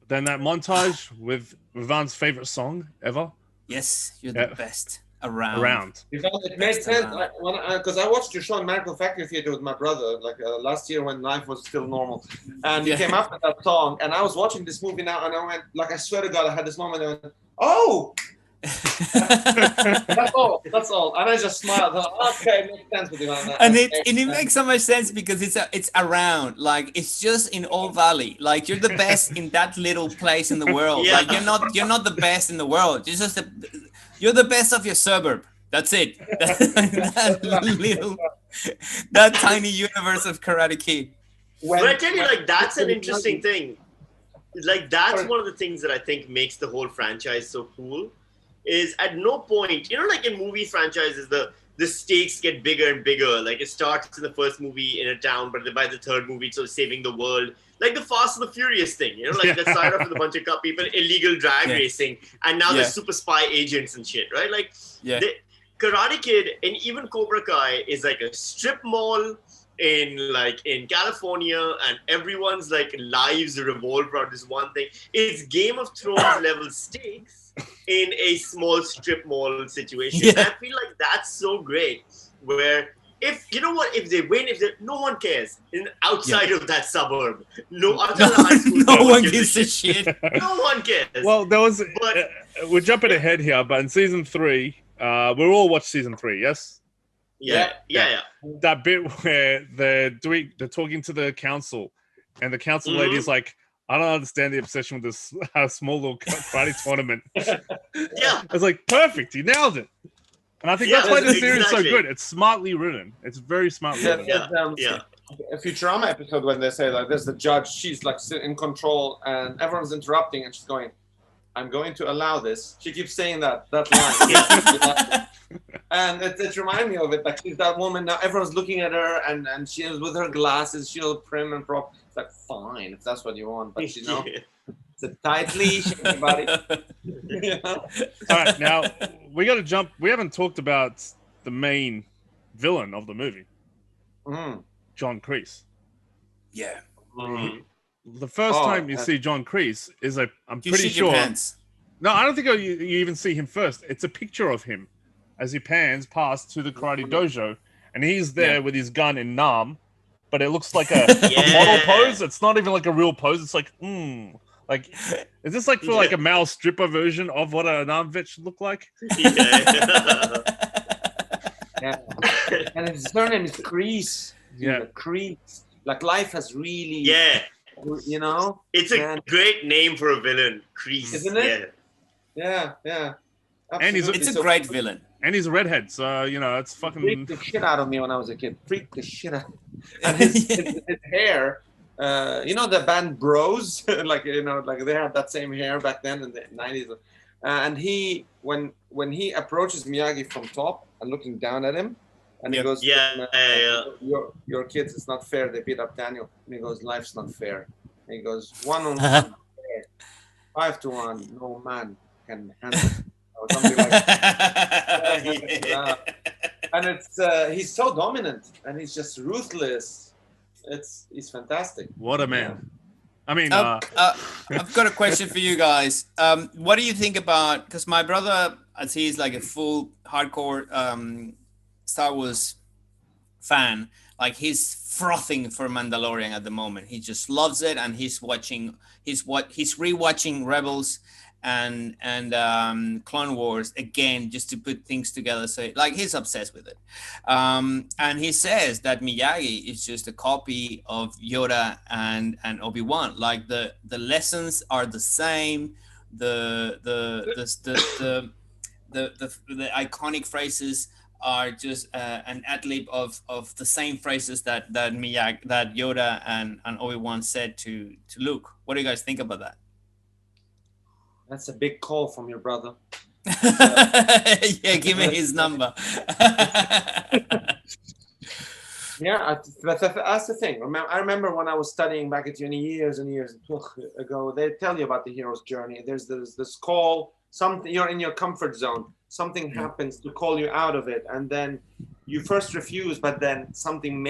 Then that montage with Ivan's favorite song ever. Yes, you're the best around. It made sense because I watched your show in Miracle Factory Theater with my brother last year when life was still normal, and he came up with that song, and I was watching this movie now, and I went, I swear to God, I had this moment. I went, oh. That's all, and I just smiled. Okay, makes sense with you. And it makes so much sense because it's around, like it's just in Old Valley. Like you're the best in that little place in the world. Yeah. Like you're not the best in the world. You're the best of your suburb. That's it. that tiny universe of Karate Kid. But I tell you, that's an interesting thing. That's one of the things that I think makes the whole franchise so cool. Is at no point, like in movie franchises, the stakes get bigger and bigger. Like it starts in the first movie in a town, but by the third movie, it's saving the world. Like the Fast and the Furious thing, that started off with a bunch of people, illegal drag racing, and now there's super spy agents and shit, right? The Karate Kid and even Cobra Kai is like a strip mall in California, and everyone's lives revolve around this one thing. It's Game of Thrones level stakes in a small strip mall situation. Yeah. I feel like that's so great. Where if they win, no one cares outside of that suburb. Outside of high school, no one gives a shit. No one cares. Well, there was. We're jumping ahead here, but in season 3, we all watched season 3. Yes. Yeah. That bit where they're talking to the council, and the council lady is like, I don't understand the obsession with this small little karate tournament. Yeah. It's like, perfect. He nailed it. And I think that's why the series is so exactly. good. It's smartly written. It's very smartly written. A Futurama episode when they say there's the judge, she's in control, and everyone's interrupting, and she's going, I'm going to allow this. She keeps saying that line. And it reminded me of it. She's that woman now. Everyone's looking at her, and she is with her glasses. She'll prim and prop. It's fine if that's what you want, but it's a tight leash, everybody. All right, now we got to jump. We haven't talked about the main villain of the movie, John Kreese. Yeah. Mm-hmm. The first time you see John Kreese is I'm pretty sure. No, I don't think you even see him first. It's a picture of him as he pans past to the karate dojo, and he's there with his gun in Nam, but it looks like a model pose. It's not even like a real pose. It's like, is this for like a male stripper version of what a Nam vet should look like? And his surname is Kreese. Yeah, Kreese. Life has really. Yeah. It's a great name for a villain, Kreese. Isn't it? Yeah. And it's a great villain. And he's a redhead, so it's fucking. Freaked the shit out of me when I was a kid. Freaked the shit out. And his hair, the band Bros, they had that same hair back then in the 90s. And he, when he approaches Miyagi from top and looking down at him, and he goes, your kids, it's not fair. They beat up Daniel. And he goes, life's not fair. And he goes, 1-on-1, 5-to-1, no man can handle it. Or something like that. And it's he's so dominant, and he's just ruthless. He's fantastic. What a man. I mean, I've got a question for you guys. What do you think about, because my brother, as he's like a full hardcore Star Wars fan, he's frothing for Mandalorian at the moment. He just loves it, and he's rewatching Rebels, and Clone Wars again, just to put things together. So like he's obsessed with it, and he says that Miyagi is just a copy of Yoda and Obi-Wan. Like the lessons are the same, the iconic phrases are just an ad-lib of the same phrases that Yoda and Obi-Wan said to Luke. What do you guys think about that? That's a big call from your brother. Yeah, give me his number. Yeah, that's the thing. I remember when I was studying back at uni years and years ago, they tell you about the hero's journey. There's this call, something, you're in your comfort zone. Something happens to call you out of it, and then you first refuse, but then something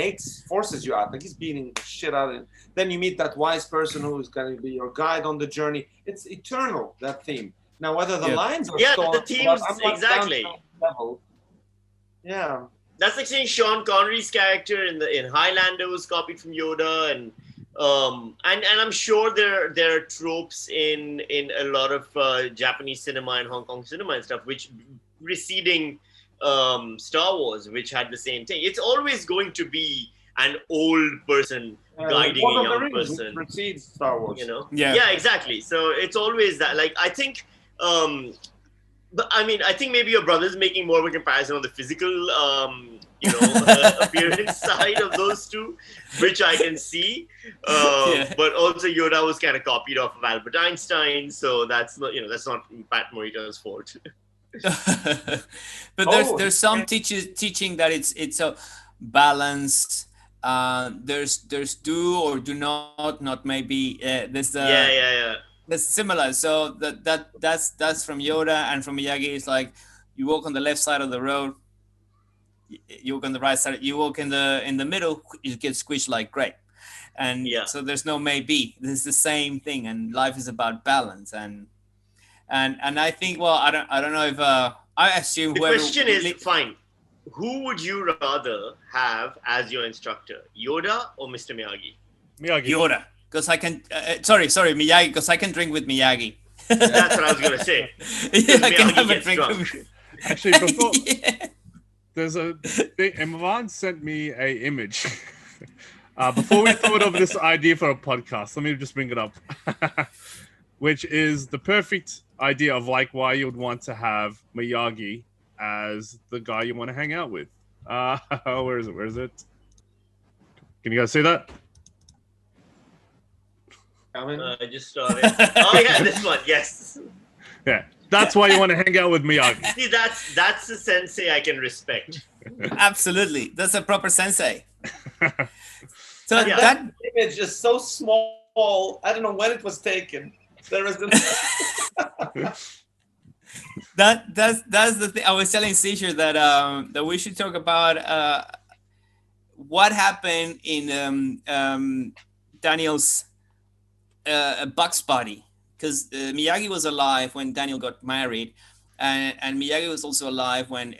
forces you out. Like he's beating the shit out of it. Then you meet that wise person who is going to be your guide on the journey. It's eternal, that theme. Now, whether the lines are stolen, the themes, exactly. Level. Yeah. That's like saying Sean Connery's character in Highlander was copied from Yoda, and I'm sure there are tropes in a lot of Japanese cinema and Hong Kong cinema and stuff, which preceding Star Wars, which had the same thing. It's always going to be an old person guiding a young person. Precedes Star Wars, you know. Yeah, exactly. So it's always that. Like I think. But I mean, I think maybe your brother's making more of a comparison on the physical, appearance side of those two, which I can see. But also Yoda was kind of copied off of Albert Einstein, so that's not Pat Morita's fault. But there's some teaching that it's a balance. There's do or do not maybe. There's That's similar. So that's from Yoda, and from Miyagi. It's like you walk on the left side of the road, you walk on the right side, you walk in the middle, you get squished like grape. And so there's no maybe. This is the same thing, and life is about balance. And I think, well, I don't know if I assume the question is fine. Who would you rather have as your instructor, Yoda or Mr. Miyagi? Yoda. Because I can, sorry, Miyagi, because I can drink with Miyagi. That's what I was going to say. I can have a drink with Actually, before, there's a thing, Ivan sent me a image. Before we thought of this idea for a podcast, let me just bring it up. Which is the perfect idea of like why you would want to have Miyagi as the guy you want to hang out with. Where is it? Can you guys see that? I just started. Oh yeah, this one. Yes. Yeah, that's why you want to hang out with Miyagi. See, that's a sensei I can respect. Absolutely, that's a proper sensei. So that image is so small. I don't know when it was taken. There is that's the thing. I was telling Seizure that we should talk about what happened in Daniel's Buck's body, because Miyagi was alive when Daniel got married, and Miyagi was also alive when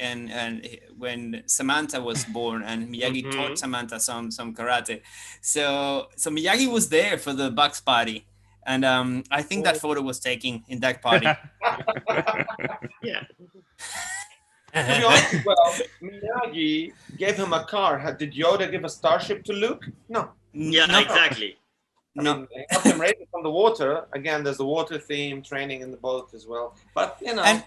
Samantha was born, and Miyagi taught Samantha some karate. So Miyagi was there for the Buck's party, and I think that photo was taken in that party. Yeah. Well, Miyagi gave him a car. Did Yoda give a starship to Luke? No. Yeah, no. Exactly. I mean, they helped him raise it from the water. Again, there's the water theme, training in the boat as well. But you know,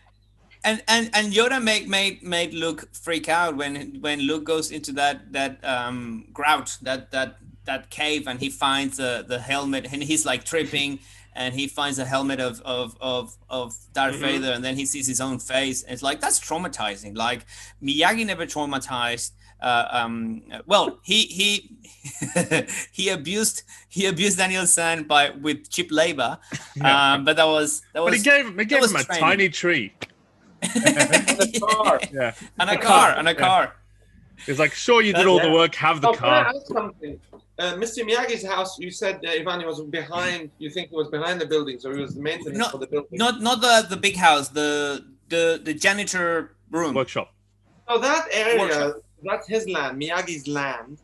and Yoda made Luke freak out when Luke goes into that grout, that cave, and he finds the helmet, and he's like tripping, and he finds the helmet of Darth Vader, and then he sees his own face. And it's like, that's traumatizing. Like Miyagi never traumatized. Well, he abused Daniel-san with cheap labor, but that was. But he gave him a tiny tree. And a car. Yeah, and a car. It's like, sure, you did all the work. Have the car. Can I ask something? Mr. Miyagi's house. You said Ivan, he was behind. You think he was behind the buildings, or he was the maintenance for the building? Not the big house. The janitor room. Workshop. So that area. Workshop. That's his land, Miyagi's land.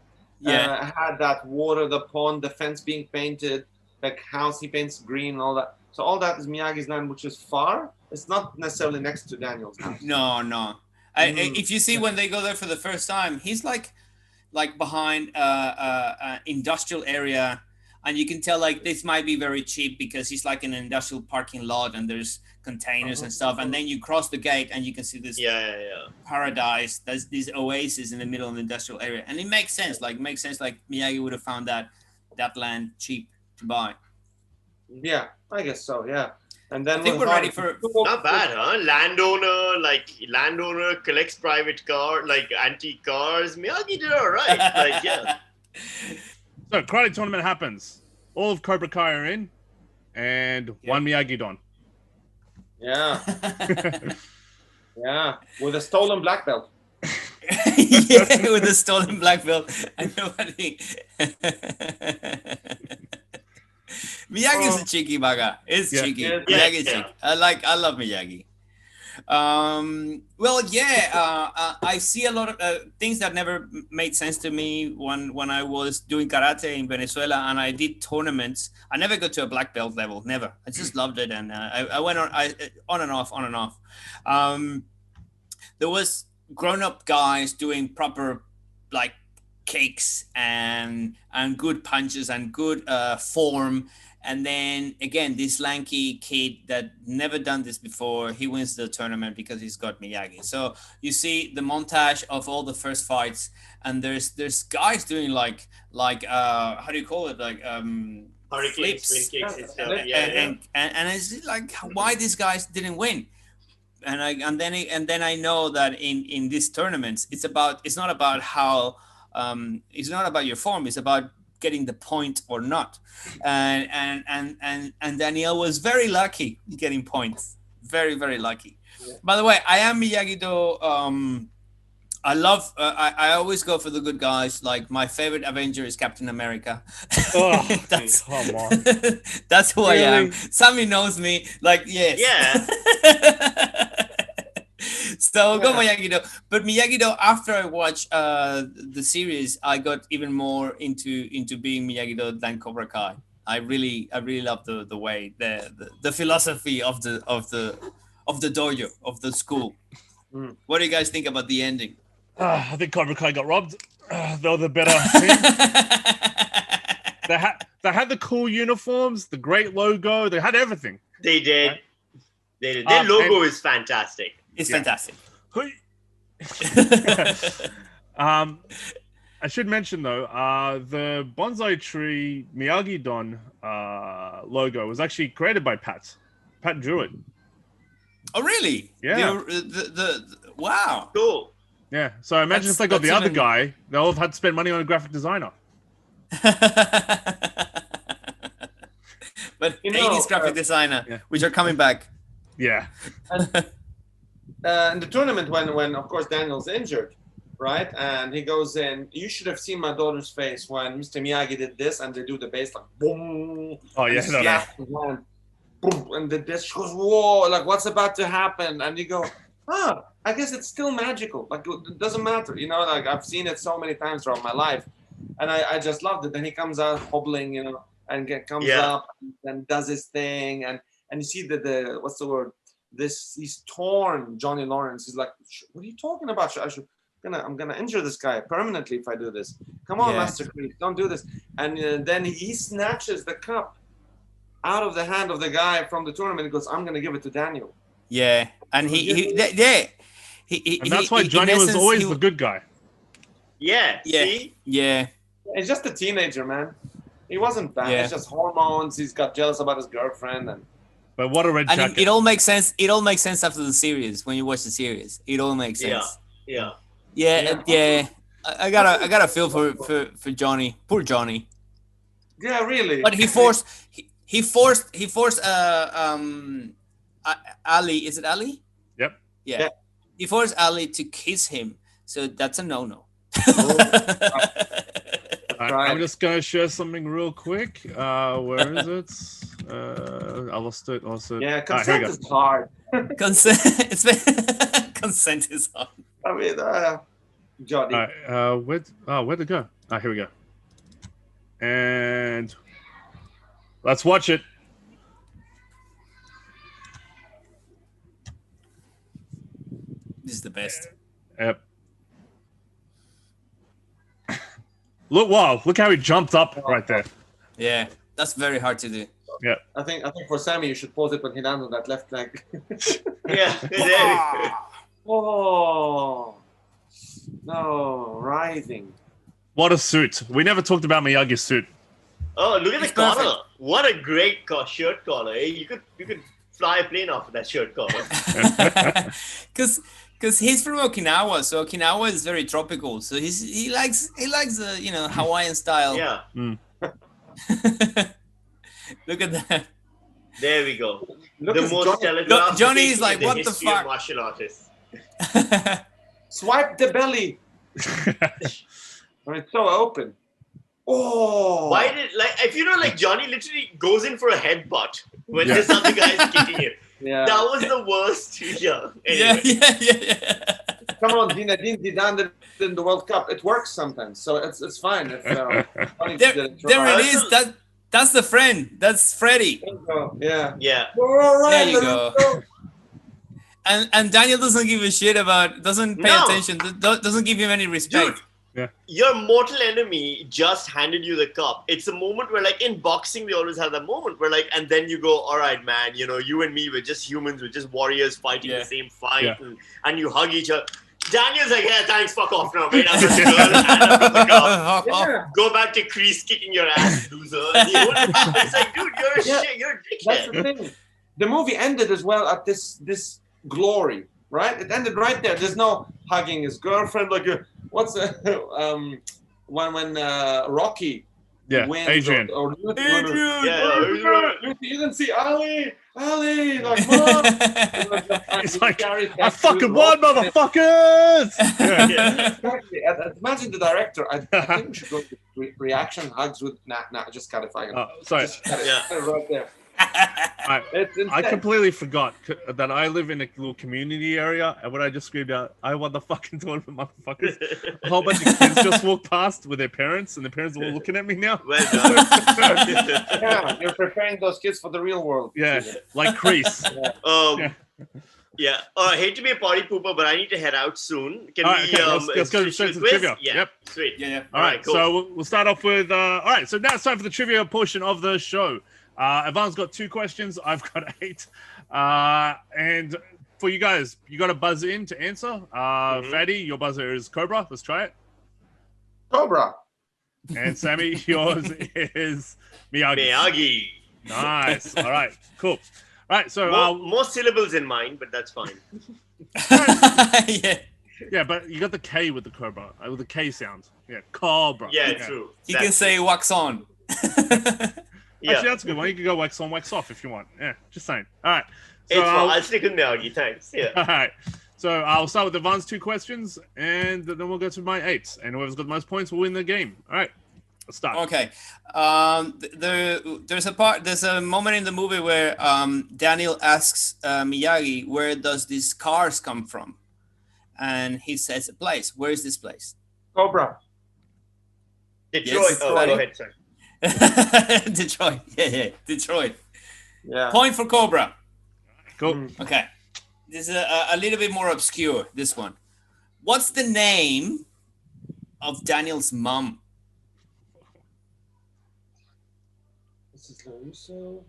Had that water, the pond, the fence being painted, the house he paints green, and all that. So all that is Miyagi's land, which is far. It's not necessarily next to Daniel's house. No. If you see when they go there for the first time, he's like behind industrial area, and you can tell like this might be very cheap because he's like in an industrial parking lot and there's containers and stuff, and then you cross the gate and you can see this paradise. There's these oasis in the middle of the industrial area, and it makes sense. Like Miyagi would have found that land cheap to buy. Yeah, I guess so. Yeah, and then I think we're ready for. Not bad, huh? Landowner collects private car, like antique cars. Miyagi did all right. Like, yeah. So karate tournament happens. All of Cobra Kai are in, and one Miyagi-Don. Yeah. Yeah, with a stolen black belt. Yeah, with a stolen black belt, and nobody. Miyagi's a cheeky bugger. It's cheeky. Miyagi's cheeky. I love Miyagi. I see a lot of things that never made sense to me when I was doing karate in Venezuela and I did tournaments. I never got to a black belt level, never. I just loved it, and I went on and off. There was grown-up guys doing proper like kicks and good punches and good form. And then again, this lanky kid that never done this before, he wins the tournament because he's got Miyagi. So you see the montage of all the first fights, and there's guys doing like how do you call it, like Hurricanes, flips, kicks, and it's like why these guys didn't win. And then I know that in these tournaments, it's not about how it's not about your form, it's about getting the point or not. And Daniel was very lucky getting points. Very, very lucky. Yeah. By the way, I am Miyagi-Do. I love I always go for the good guys. Like my favorite Avenger is Captain America. Oh, come on. That's who really? I am. Sami knows me. Like, yes. Yeah. So go Miyagi-Do. But Miyagi-Do, after I watched the series, I got even more into being Miyagi-Do than Cobra Kai. I really love the way the philosophy of the dojo, of the school. What do you guys think about the ending? I think Cobra Kai got robbed. They were the better team. They had the cool uniforms, the great logo. They had everything. They did. Right? They did. Their logo is fantastic. It's fantastic. I should mention though, the Bonsai Tree Miyagi-Don logo was actually created by Pat. Pat drew it. Oh, really? Yeah. Wow. Cool. Yeah. So imagine if they got the other guy, they all have had to spend money on a graphic designer. But 80s graphic designer, which are coming back. Yeah. In the tournament, when of course Daniel's injured, right, and he goes in, you should have seen my daughter's face when Mr. Miyagi did this, and they do the bass like boom. Oh yeah, no. Boom, and this. She goes, whoa! Like what's about to happen? And you go, I guess it's still magical. Like it doesn't matter, you know. Like I've seen it so many times throughout my life, and I just loved it. Then he comes out hobbling, you know, and comes up and does his thing, and you see the what's the word? He's torn. Johnny Lawrence. He's like, what are you talking about? I'm gonna injure this guy permanently if I do this. Come on, Master Creed, don't do this. And then he snatches the cup out of the hand of the guy from the tournament. He goes, I'm gonna give it to Daniel. Yeah, and and that's why Johnny was always the good guy. Yeah. See? Yeah. He's just a teenager, man. He wasn't bad. It's just hormones. He's got jealous about his girlfriend and. But what a red jacket. It all makes sense. It all makes sense after the series. When you watch the series, it all makes sense. Yeah. I gotta feel for Johnny. Poor Johnny. Yeah, really. But he forced Ali. Is it Ali? Yep. Yeah. He forced Ali to kiss him. So that's a no-no. I'm just gonna share something real quick. Where is it? I lost it. Yeah, consent is hard. Consent is hard. I mean, Johnny. Where'd it go? Here we go. And let's watch it. This is the best. Yep. Look how he jumped up right there. Yeah, that's very hard to do. Yeah. I think for Sami, you should pause it when he lands on that left leg. Yeah. There. Oh no, writhing. What a suit. We never talked about Miyagi's suit. Oh, look at It's the collar. perfect. What a great shirt collar. Eh? You could fly a plane off of that shirt collar. Because he's from Okinawa, so Okinawa is very tropical. So he likes the Hawaiian style. Yeah. Look at that. There we go. Look The at most Johnny. telegraphed Johnny is thing like, in what the history of fuck? martial artists. Swipe the belly. And it's so open. Oh. Why did if you know Johnny literally goes in for a headbutt when Yeah. this other guy is kicking him. Yeah. That was the worst. Yeah. Yeah, Anyway. yeah. Come on, Zinedine Zidane did it in the World Cup. It works sometimes, so it's fine. If, Johnny There, did it there right. it is. That's the friend. That's Freddy. Yeah. Yeah. All right, There you let's go. And Daniel doesn't give a shit doesn't pay No. attention, doesn't give him any respect. Your mortal enemy just handed you the cup. It's a moment where, in boxing, we always have that moment where, and then you go, all right, man, you and me, we're just humans, we're just warriors fighting the same fight, Yeah. and you hug each other. Daniel's like, yeah, thanks, fuck off now, mate. I'm just a girl, and I've got the cup. Yeah. Go back to crease kicking your ass, loser. And it's like, dude, you're a Yeah. shit, you're a That's dickhead. the thing. The movie ended as well at this glory, right? It ended right there. There's no hugging his girlfriend. When Rocky wins Adrian. or Adrian! Yeah, you didn't see Ali, like mom. It's like, I fucking won, motherfuckers! Yeah. Yeah. Exactly. Imagine the director. I think we should go to reaction hugs with nah. Just cut it. Sorry. Just cut it. Yeah. Cut it right there. I, It's I insane. completely forgot that I live in a little community area, and when I just screamed out, I won the fucking tournament, motherfuckers, a whole bunch of kids just walked past with their parents, and the parents are all looking at me now. Well done. Yeah, you're preparing those kids for the real world. Yeah, like Crease. Yeah. Yeah. I hate to be a party pooper, but I need to head out soon. Can All we right, okay, let's go straight to the quiz? trivia. Yeah. Yep. Sweet. Yeah. All right, cool. so we'll start off with. All right, so now it's time for the trivia portion of the show. Ivan's got 2 questions. I've got 8. And for you guys, you got to buzz in to answer. Fady, your buzzer is Cobra. Let's try it. Cobra. And Sami, yours is Miyagi. Miyagi. Nice. All right, cool. All right, so More syllables in mind, but that's fine. Yeah. yeah, but you got the K with the Cobra, with the K sound. Yeah, Cobra. Yeah, true. He can say wax on. Yeah. Actually, that's a good one. You can go wax on, wax off if you want. Yeah, just saying. All right. So, It's fine. I'll stick with Miyagi. Thanks. Yeah. all right. So I'll start with Ivan's 2 questions, and then we'll go to my 8. And whoever's got the most points will win the game. All right. Let's start. Okay. There's a moment in the movie where Daniel asks Miyagi, where does these cars come from? And he says a place. Where is this place? Cobra. Detroit. Yes, Oh, Fady. go ahead, sir. Detroit. Yeah. Detroit. Yeah. Point for Cobra. Cool. Okay. This is a little bit more obscure, this one. What's the name of Daniel's mom? This is Larusso.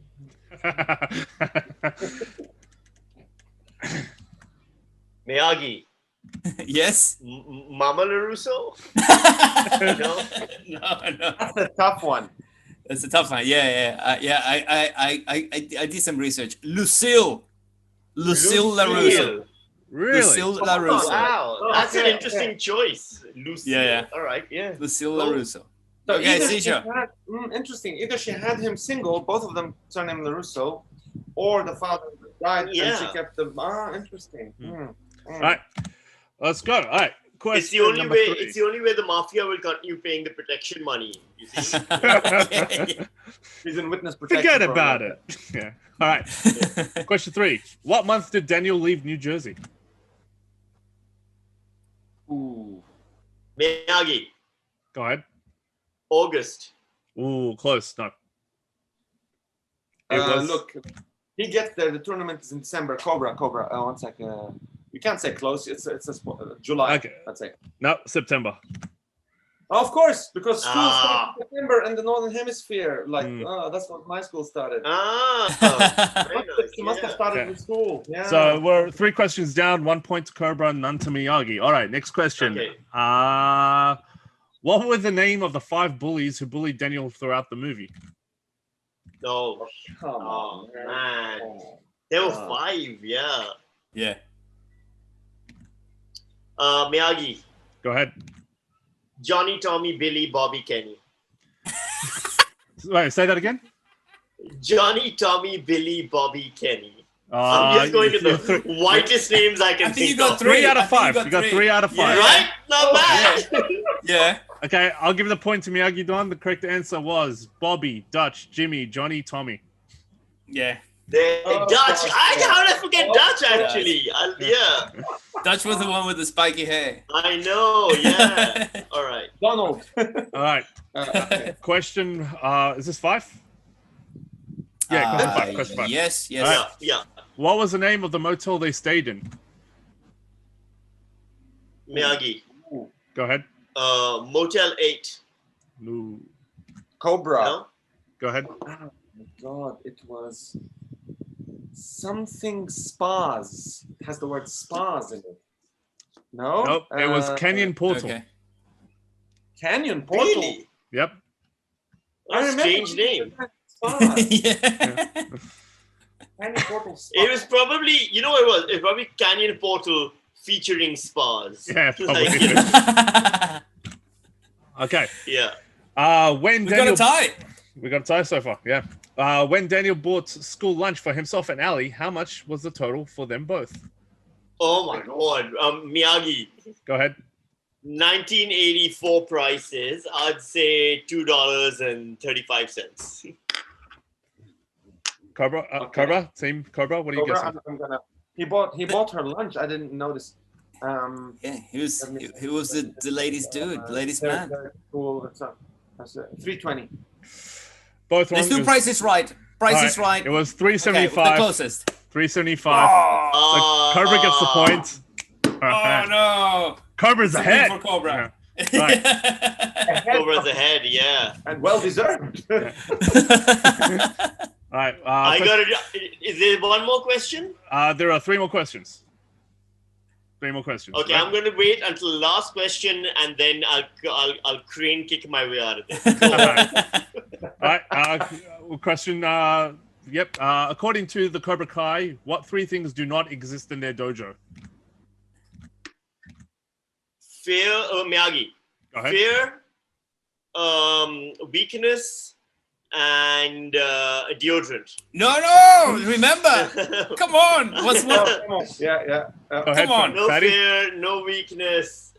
Miyagi. Yes? Mama LaRusso? No? No. That's a tough one. That's a tough one. Yeah. I did some research. Lucille LaRusso. Really? Lucille Oh, LaRusso. wow. That's an Okay, interesting choice. Lucille. Yeah. All right, yeah. Lucille Cool. LaRusso. So Okay, either she Seizure. had, interesting. Either she had him single, both of them surname LaRusso, or the father died and Yeah. she kept them. Interesting. All right. Let's go. All right. Question It's the only number way. 3. It's the only way the mafia will continue paying the protection money. You see? He's in witness protection. Forget program. about it. Yeah. All right. Question 3. What month did Daniel leave New Jersey? Ooh. Miyagi. Go ahead. August. Ooh, close. No. It was... Look, he gets there. The tournament is in December. Cobra. One second. You can't say close. It's July. Okay. I'd say. No, September. Of course, because school Ah. starts in September in the Northern Hemisphere. Like, that's when my school started. Very nice. You must have started Okay. in school. Yeah. So we're 3 questions down, 1 point to Cobra, none to Miyagi. All right, next question. Okay. What were the name of the 5 bullies who bullied Daniel throughout the movie? No. Come Oh, on, man. There were Ah. 5, yeah. Yeah. Miyagi, Go ahead. Johnny, Tommy, Billy, Bobby, Kenny. Wait, say that again. Johnny, Tommy, Billy, Bobby, Kenny. I'm just going to the whitest names I can I think you think got of. 3 out I of think 5. You got 3 out of 5. Yeah. Right? Not bad. Yeah. Okay, I'll give the point to Miyagi Don. The correct answer was Bobby, Dutch, Jimmy, Johnny, Tommy. Yeah. Dutch. gosh. How did I forget Oh, Dutch, gosh. actually? Yeah. Dutch was the one with the spiky hair. I know, yeah. All right. Donald. All right. Okay. Question. Is this 5? Yeah, question 5. Question 5. Yes, yes. All right. Yeah. What was the name of the motel they stayed in? Miyagi. Go ahead. Motel 8. No. Cobra. No? Go ahead. Oh my God, it was something spas. It has the word spas in it. No? Nope. It was Canyon Portal. Okay. Canyon Portal. Really? Yep. What a remember strange name. Spas. Yeah. Canyon Portal spas. It was probably, you know what it was? It was probably Canyon Portal featuring spas. Yeah, probably. Like, you know, Okay. yeah. When We Daniel, got a tie. we got a tie so far. Yeah. When Daniel bought school lunch for himself and Ali, how much was the total for them both? Oh my God. Miyagi. Go ahead. 1984 prices. I'd say $2.35. Cobra. Okay. Cobra. Team Cobra. What are you Cobra, guessing? I'm gonna. He bought her lunch. I didn't notice. Yeah, he was the ladies' dude, ladies' man. They're cool. That's 320. Both wrong. Let's do It Price is Right. Price is All Right. It was Okay, the 375. closest. 375. So Cobra gets the point. Oh no! Cobra's It's a win ahead. for Cobra. Yeah. Right. Cobra's ahead, yeah. And well deserved. All right. I got it. Is there one more question? There are 3 more questions. 3 more questions. Okay, right? I'm going to wait until the last question, and then I'll crane kick my way out of this. Go on. All right. Question. Yep. According to the Cobra Kai, what 3 things do not exist in their dojo? Fear, Miyagi. Go ahead. Fear, weakness, and deodorant. No! Remember! Come on! What's Oh, what? come on. Yeah. Go ahead. Come on. No Fatty. fear, no weakness.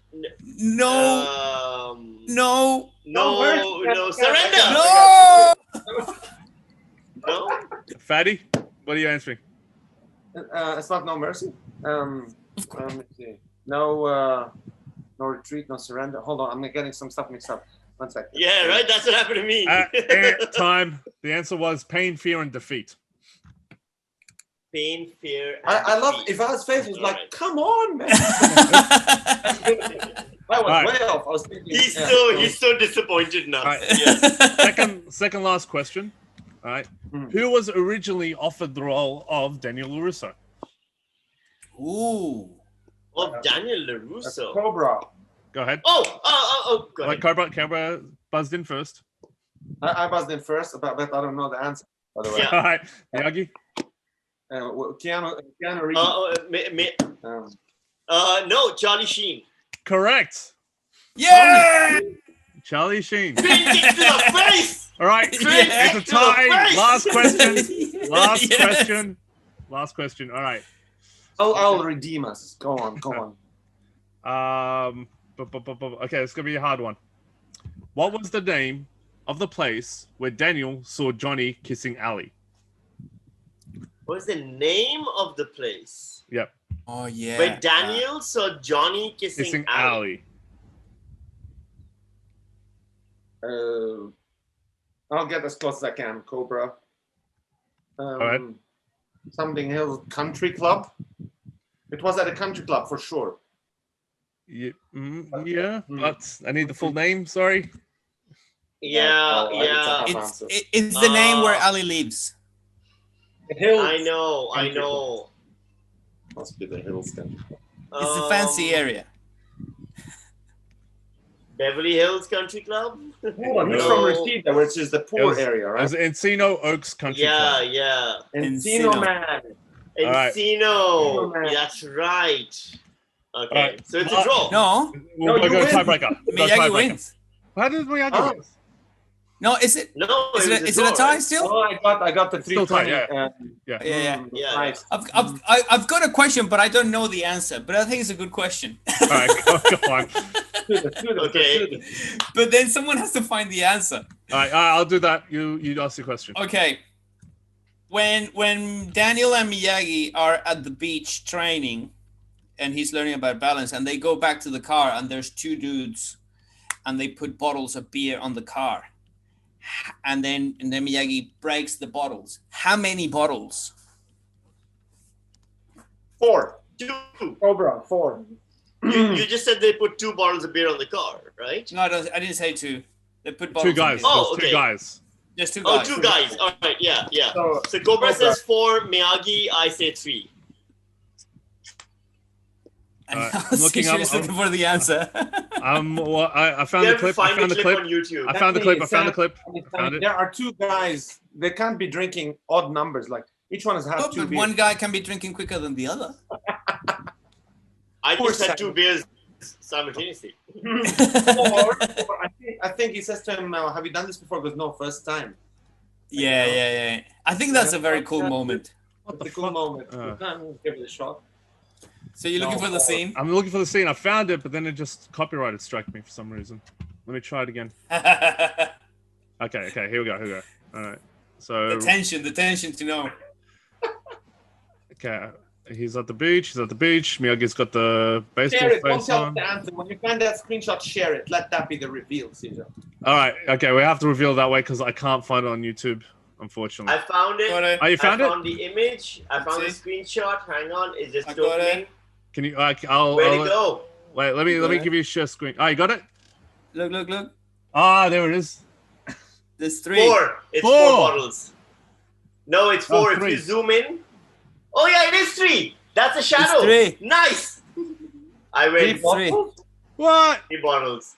No! No! No, surrender. No! No? Fatty, what are you answering? It's not no mercy. Let's see. No retreat, no surrender. Hold on, I'm getting some stuff mixed up. 1 second. Yeah, right. That's what happened to me. Time. The answer was pain, fear, and defeat. Pain, fear. And I love defeat. Ivan's face was like, Alright. come on, man. I was Alright. way off. I was thinking. He's so disappointed now. Alright. Yes. Second last question. All right. Hmm. Who was originally offered the role of Daniel LaRusso? Ooh. Of Daniel That's LaRusso. Cobra. Go ahead. Oh, go Like ahead. Cobra buzzed in first. I buzzed in first, but I don't know the answer, by the way. Yeah. All right. Miyagi. Keanu Reeves. No, Charlie Sheen. Correct. Yeah! Charlie Sheen. Crane kick to the face. All right. Crane It's a kick to the tie. face. Last question. Last Yes. question. Last question. All right. I'll redeem us. Go on. Okay, it's gonna be a hard one. What was the name of the place where Daniel saw Johnny kissing Ali? What's the name of the place? Yep, Oh yeah. Where Daniel saw Johnny kissing Ali. Ali. I'll get as close as I can. Cobra. ahead. Something Hill Country Club. It was at a country club for sure. Yeah, but I need the full name. Sorry. Yeah, No, it's a yeah. half answer. It's the name where Ali lives. The Hills. I know. Country Club. Must be the Hills Country Club. It's a fancy area. Beverly Hills Country Club. Hold on, he's No. from Reseda, which is the poor area, It was right? Encino Oaks Country Yeah, Club. yeah. Encino Man. All right. Encino. Right. That's right. Okay, All right. so it's a draw. No, We'll No, go you win. tiebreaker. Go Miyagi tiebreaker. wins. How did Miyagi Oh. win? No, is it? No, Is it it, was is it a draw, tie right? still? Oh, I got the Still tied, 320. Yeah. Yeah. Yeah. Nice. I've got a question, but I don't know the answer. But I think it's a good question. All right, go on. Okay. But then someone has to find the answer. All right, I'll do that. You ask the question. Okay. When Daniel and Miyagi are at the beach training, and he's learning about balance, and they go back to the car, and there's two dudes, and they put bottles of beer on the car, and then Miyagi breaks the bottles. How many bottles? 4. 2. Cobra, 4. You just said they put 2 bottles of beer on the car, right? No, I didn't say two. They put bottles. Two guys. of beer. Oh, There's two okay. guys. Just two Oh, guys. 2 guys. All right, yeah. So, So Cobra Cobra. says 4, Miyagi, I say 3. And Alright, now I'm looking up- Caesar's looking for the answer. Well, I found You the have to clip. find I found the the clip clip. on YouTube. I found the clip. I found the clip. I found it. There are 2 guys. They can't be drinking odd numbers. Like each one has had But 2 beers. one guy can be drinking quicker than the other. I Poor just had Sam. 2 beers simultaneously. Or I think he says to him, "Have you done this before?" He goes, "No, first time." Yeah. I think that's a very cool moment. It's a cool moment. Uh. Give it a shot. So you're looking No. for the scene? I'm looking for the scene. I found it, but then it just copyrighted struck me for some reason. Let me try it again. Okay. Here we go. All right. So the tension to know. okay, he's at the beach. Miyagi's got the baseball Share it. Don't face tell on. the answer. When you find that screenshot, share it. Let that be the reveal, Caesar. All right. Okay, we have to reveal that way because I can't find it on YouTube, unfortunately. I found it. Got it. Oh, you found I it? found the image. I found the See? screenshot. Hang on, it's just I got it. opening. Can you? I'll. Where'd it go? Wait. Let me got give you a share screen. Oh, you got it? Look. Ah, there it is. There's 3. 4. It's 4 4. bottles. No, it's 4. If 3. you zoom in. Oh yeah, it is 3. That's a shadow. 3. Nice. I win 3. What? 3 bottles.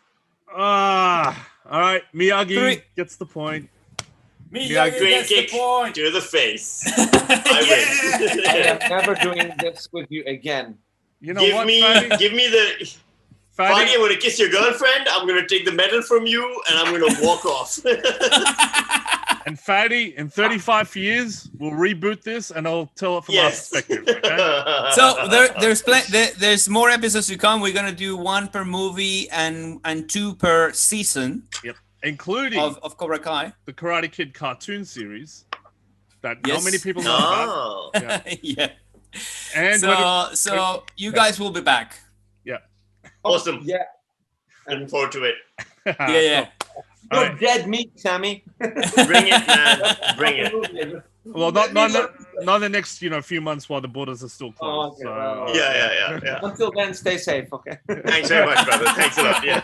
Ah. All right. Miyagi 3. gets the point. Miyagi Green gets the kick point. to the face. I win. am never doing this with you again. You know give what, me the. Fady, I'm gonna kiss your girlfriend. I'm gonna take the medal from you, and I'm gonna walk off. And Fady, in 35 years, we'll reboot this, and I'll tell it from our Yes. perspective. Okay? So there's more episodes to come. We're gonna do 1 per movie and 2 per season Including of Cobra Kai. the Karate Kid cartoon series that Yes. not many people know about. Oh. Yeah. And So you guys will be back. Awesome. Yeah. Looking forward to it. Yeah. All You're right. dead meat, Sammy. Bring it, man. Bring it. Well, not the next few months while the borders are still closed. Oh, okay, well, Yeah. Until then, stay safe, okay? Thanks very much, brother. Thanks a lot. Yeah.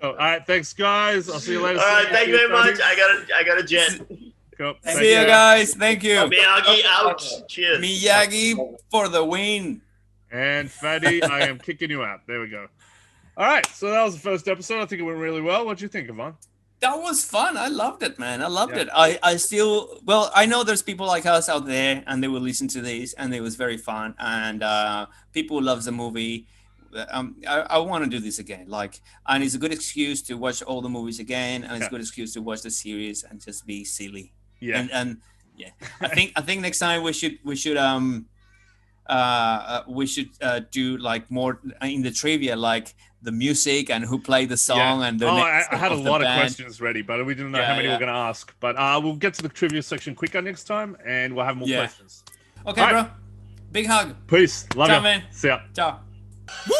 All right, thanks guys. I'll see you later. All right. Thank you very much. I got a jet. Cool. See you guys. Thank you. Miyagi out. Cheers. Miyagi for the win. And Fady, I am kicking you out. There we go. All right, so that was the first episode. I think it went really well. What'd you think, Ivan? That was fun. I loved it, man. I loved Yeah. it. I still, I know there's people like us out there and they will listen to this and it was very fun. And people love the movie. I want to do this again. And it's a good excuse to watch all the movies again. And it's a good excuse to watch the series and just be silly. Yeah. And yeah, I think next time we should do more in the trivia, like the music and who played the song and the I had a of the lot of band. questions ready, but we didn't know how many we were going to ask. But we'll get to the trivia section quicker next time, and we'll have more questions. Okay, All right. bro. Big hug. Peace. Love Ciao, you. man. See ya. Ciao. Woo!